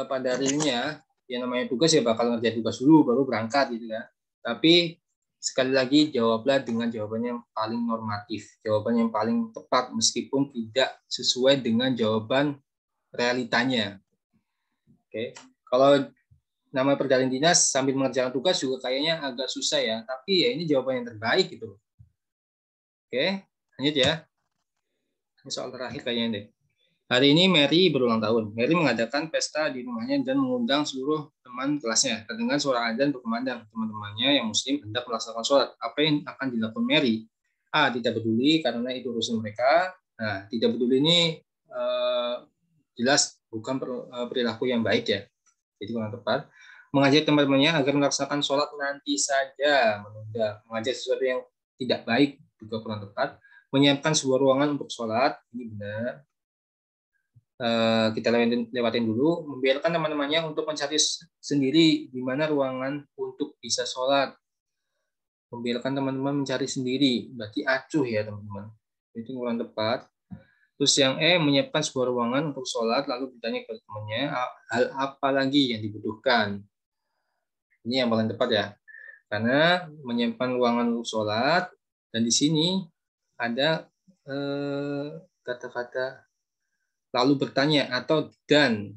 pada realnya yang namanya tugas ya bakal ngerjain tugas dulu baru berangkat gitu kan. Tapi sekali lagi jawablah dengan jawaban yang paling normatif, jawaban yang paling tepat meskipun tidak sesuai dengan jawaban realitanya. Oke. Kalau nama perjalanan dinas sambil mengerjakan tugas juga kayaknya agak susah ya, tapi ya ini jawaban yang terbaik gitu. Oke, lanjut ya. Ini soal terakhir kayaknya deh. Hari ini Mary berulang tahun. Mary mengadakan pesta di rumahnya dan mengundang seluruh teman kelasnya. Terdengar suara azan berkumandang. Teman-temannya yang muslim hendak melaksanakan sholat. Apa yang akan dilakukan Mary? A. Tidak peduli karena itu urusan mereka. Nah, tidak peduli ini jelas bukan perilaku yang baik ya. Jadi kurang tepat. Mengajak teman-temannya agar melaksanakan sholat nanti saja. Menunda. Mengajak sesuatu yang tidak baik juga kurang tepat. Menyiapkan sebuah ruangan untuk sholat. Ini benar. Kita lewatin dulu, membiarkan teman-temannya untuk mencari sendiri di mana ruangan untuk bisa sholat. Membiarkan teman-teman mencari sendiri, berarti acuh ya teman-teman. Itu kurang tepat. Terus yang E, menyiapkan sebuah ruangan untuk sholat, lalu bertanya kepada temannya, hal apa lagi yang dibutuhkan? Ini yang paling tepat ya. Karena menyiapkan ruangan untuk sholat, dan di sini ada kata-kata lalu bertanya atau dan.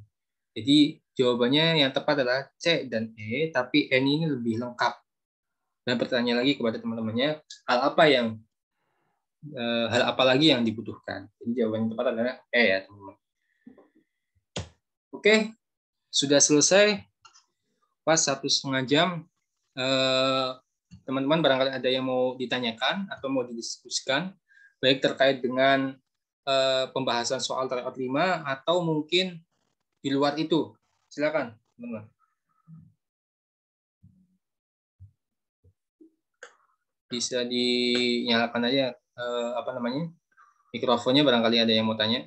Jadi jawabannya yang tepat adalah C dan E, tapi N ini lebih lengkap. Dan bertanya lagi kepada teman-temannya, hal apa lagi yang dibutuhkan. Jadi jawaban yang tepat adalah E ya, teman-teman. Oke, sudah selesai. Pas 1,5 jam. Teman-teman barangkali ada yang mau ditanyakan atau mau didiskusikan, baik terkait dengan pembahasan soal tryout 5 atau mungkin di luar itu. Silakan, teman-teman. Bisa dinyalakan aja mikrofonnya, barangkali ada yang mau tanya.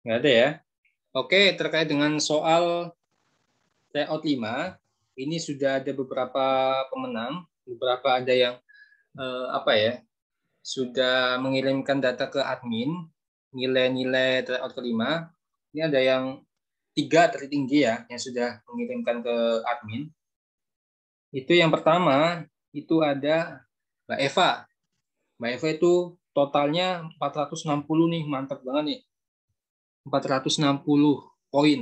Nggak ada ya? Oke, terkait dengan soal tryout 5, ini sudah ada beberapa pemenang, beberapa ada yang sudah mengirimkan data ke admin, nilai-nilai tryout kelima. Ini ada yang 3 tertinggi ya, yang sudah mengirimkan ke admin. Itu yang pertama, itu ada Mbak Eva. Mbak Eva itu totalnya 460 nih, mantap banget nih. 460 poin.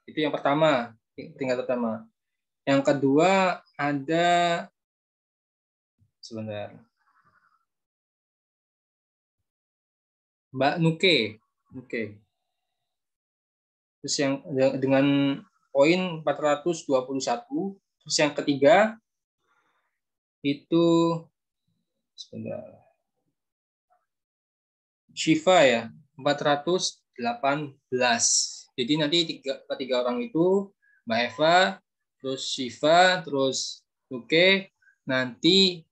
Itu yang pertama, tingkat pertama. Yang kedua ada sebentar. Mbak Nuke. Terus yang dengan poin 421. Terus yang ketiga itu sebentar. Shiva ya, 418. Jadi nanti ketiga orang itu, Mbak Eva, terus Shiva, terus Nuke, nanti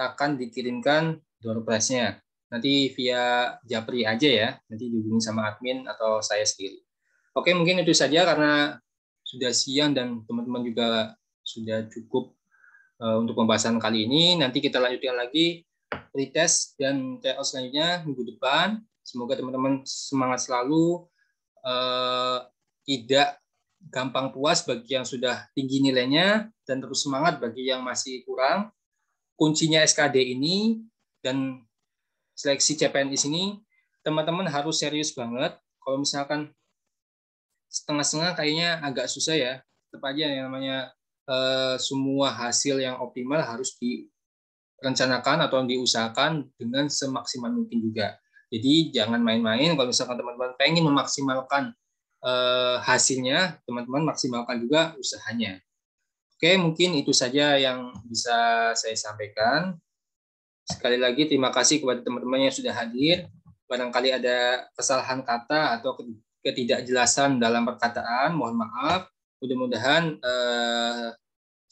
akan dikirimkan door prize-nya. Nanti via Japri aja ya, nanti dihubungi sama admin atau saya sendiri. Oke, mungkin itu saja karena sudah siang dan teman-teman juga sudah cukup untuk pembahasan kali ini. Nanti kita lanjutkan lagi pretest dan tryout selanjutnya minggu depan. Semoga teman-teman semangat selalu, tidak gampang puas bagi yang sudah tinggi nilainya, dan terus semangat bagi yang masih kurang. Kuncinya SKD ini dan seleksi CPNS ini, teman-teman harus serius banget. Kalau misalkan setengah-setengah kayaknya agak susah ya. Tetap aja yang namanya semua hasil yang optimal harus direncanakan atau diusahakan dengan semaksimal mungkin juga. Jadi jangan main-main. Kalau misalkan teman-teman pengen memaksimalkan hasilnya, teman-teman maksimalkan juga usahanya. Oke, mungkin itu saja yang bisa saya sampaikan. Sekali lagi terima kasih kepada teman-teman yang sudah hadir. Barangkali ada kesalahan kata atau ketidakjelasan dalam perkataan, mohon maaf. Mudah-mudahan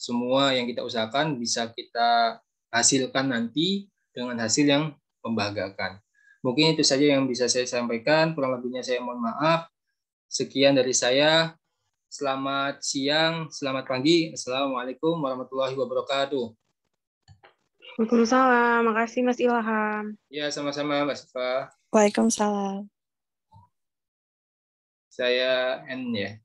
semua yang kita usahakan bisa kita hasilkan nanti dengan hasil yang membanggakan. Mungkin itu saja yang bisa saya sampaikan. Kurang lebihnya saya mohon maaf. Sekian dari saya. Selamat siang, selamat pagi. Assalamualaikum warahmatullahi wabarakatuh. Waalaikumsalam. Makasih Mas Ilham. Ya, sama-sama Mbak Siva. Waalaikumsalam. Saya N ya.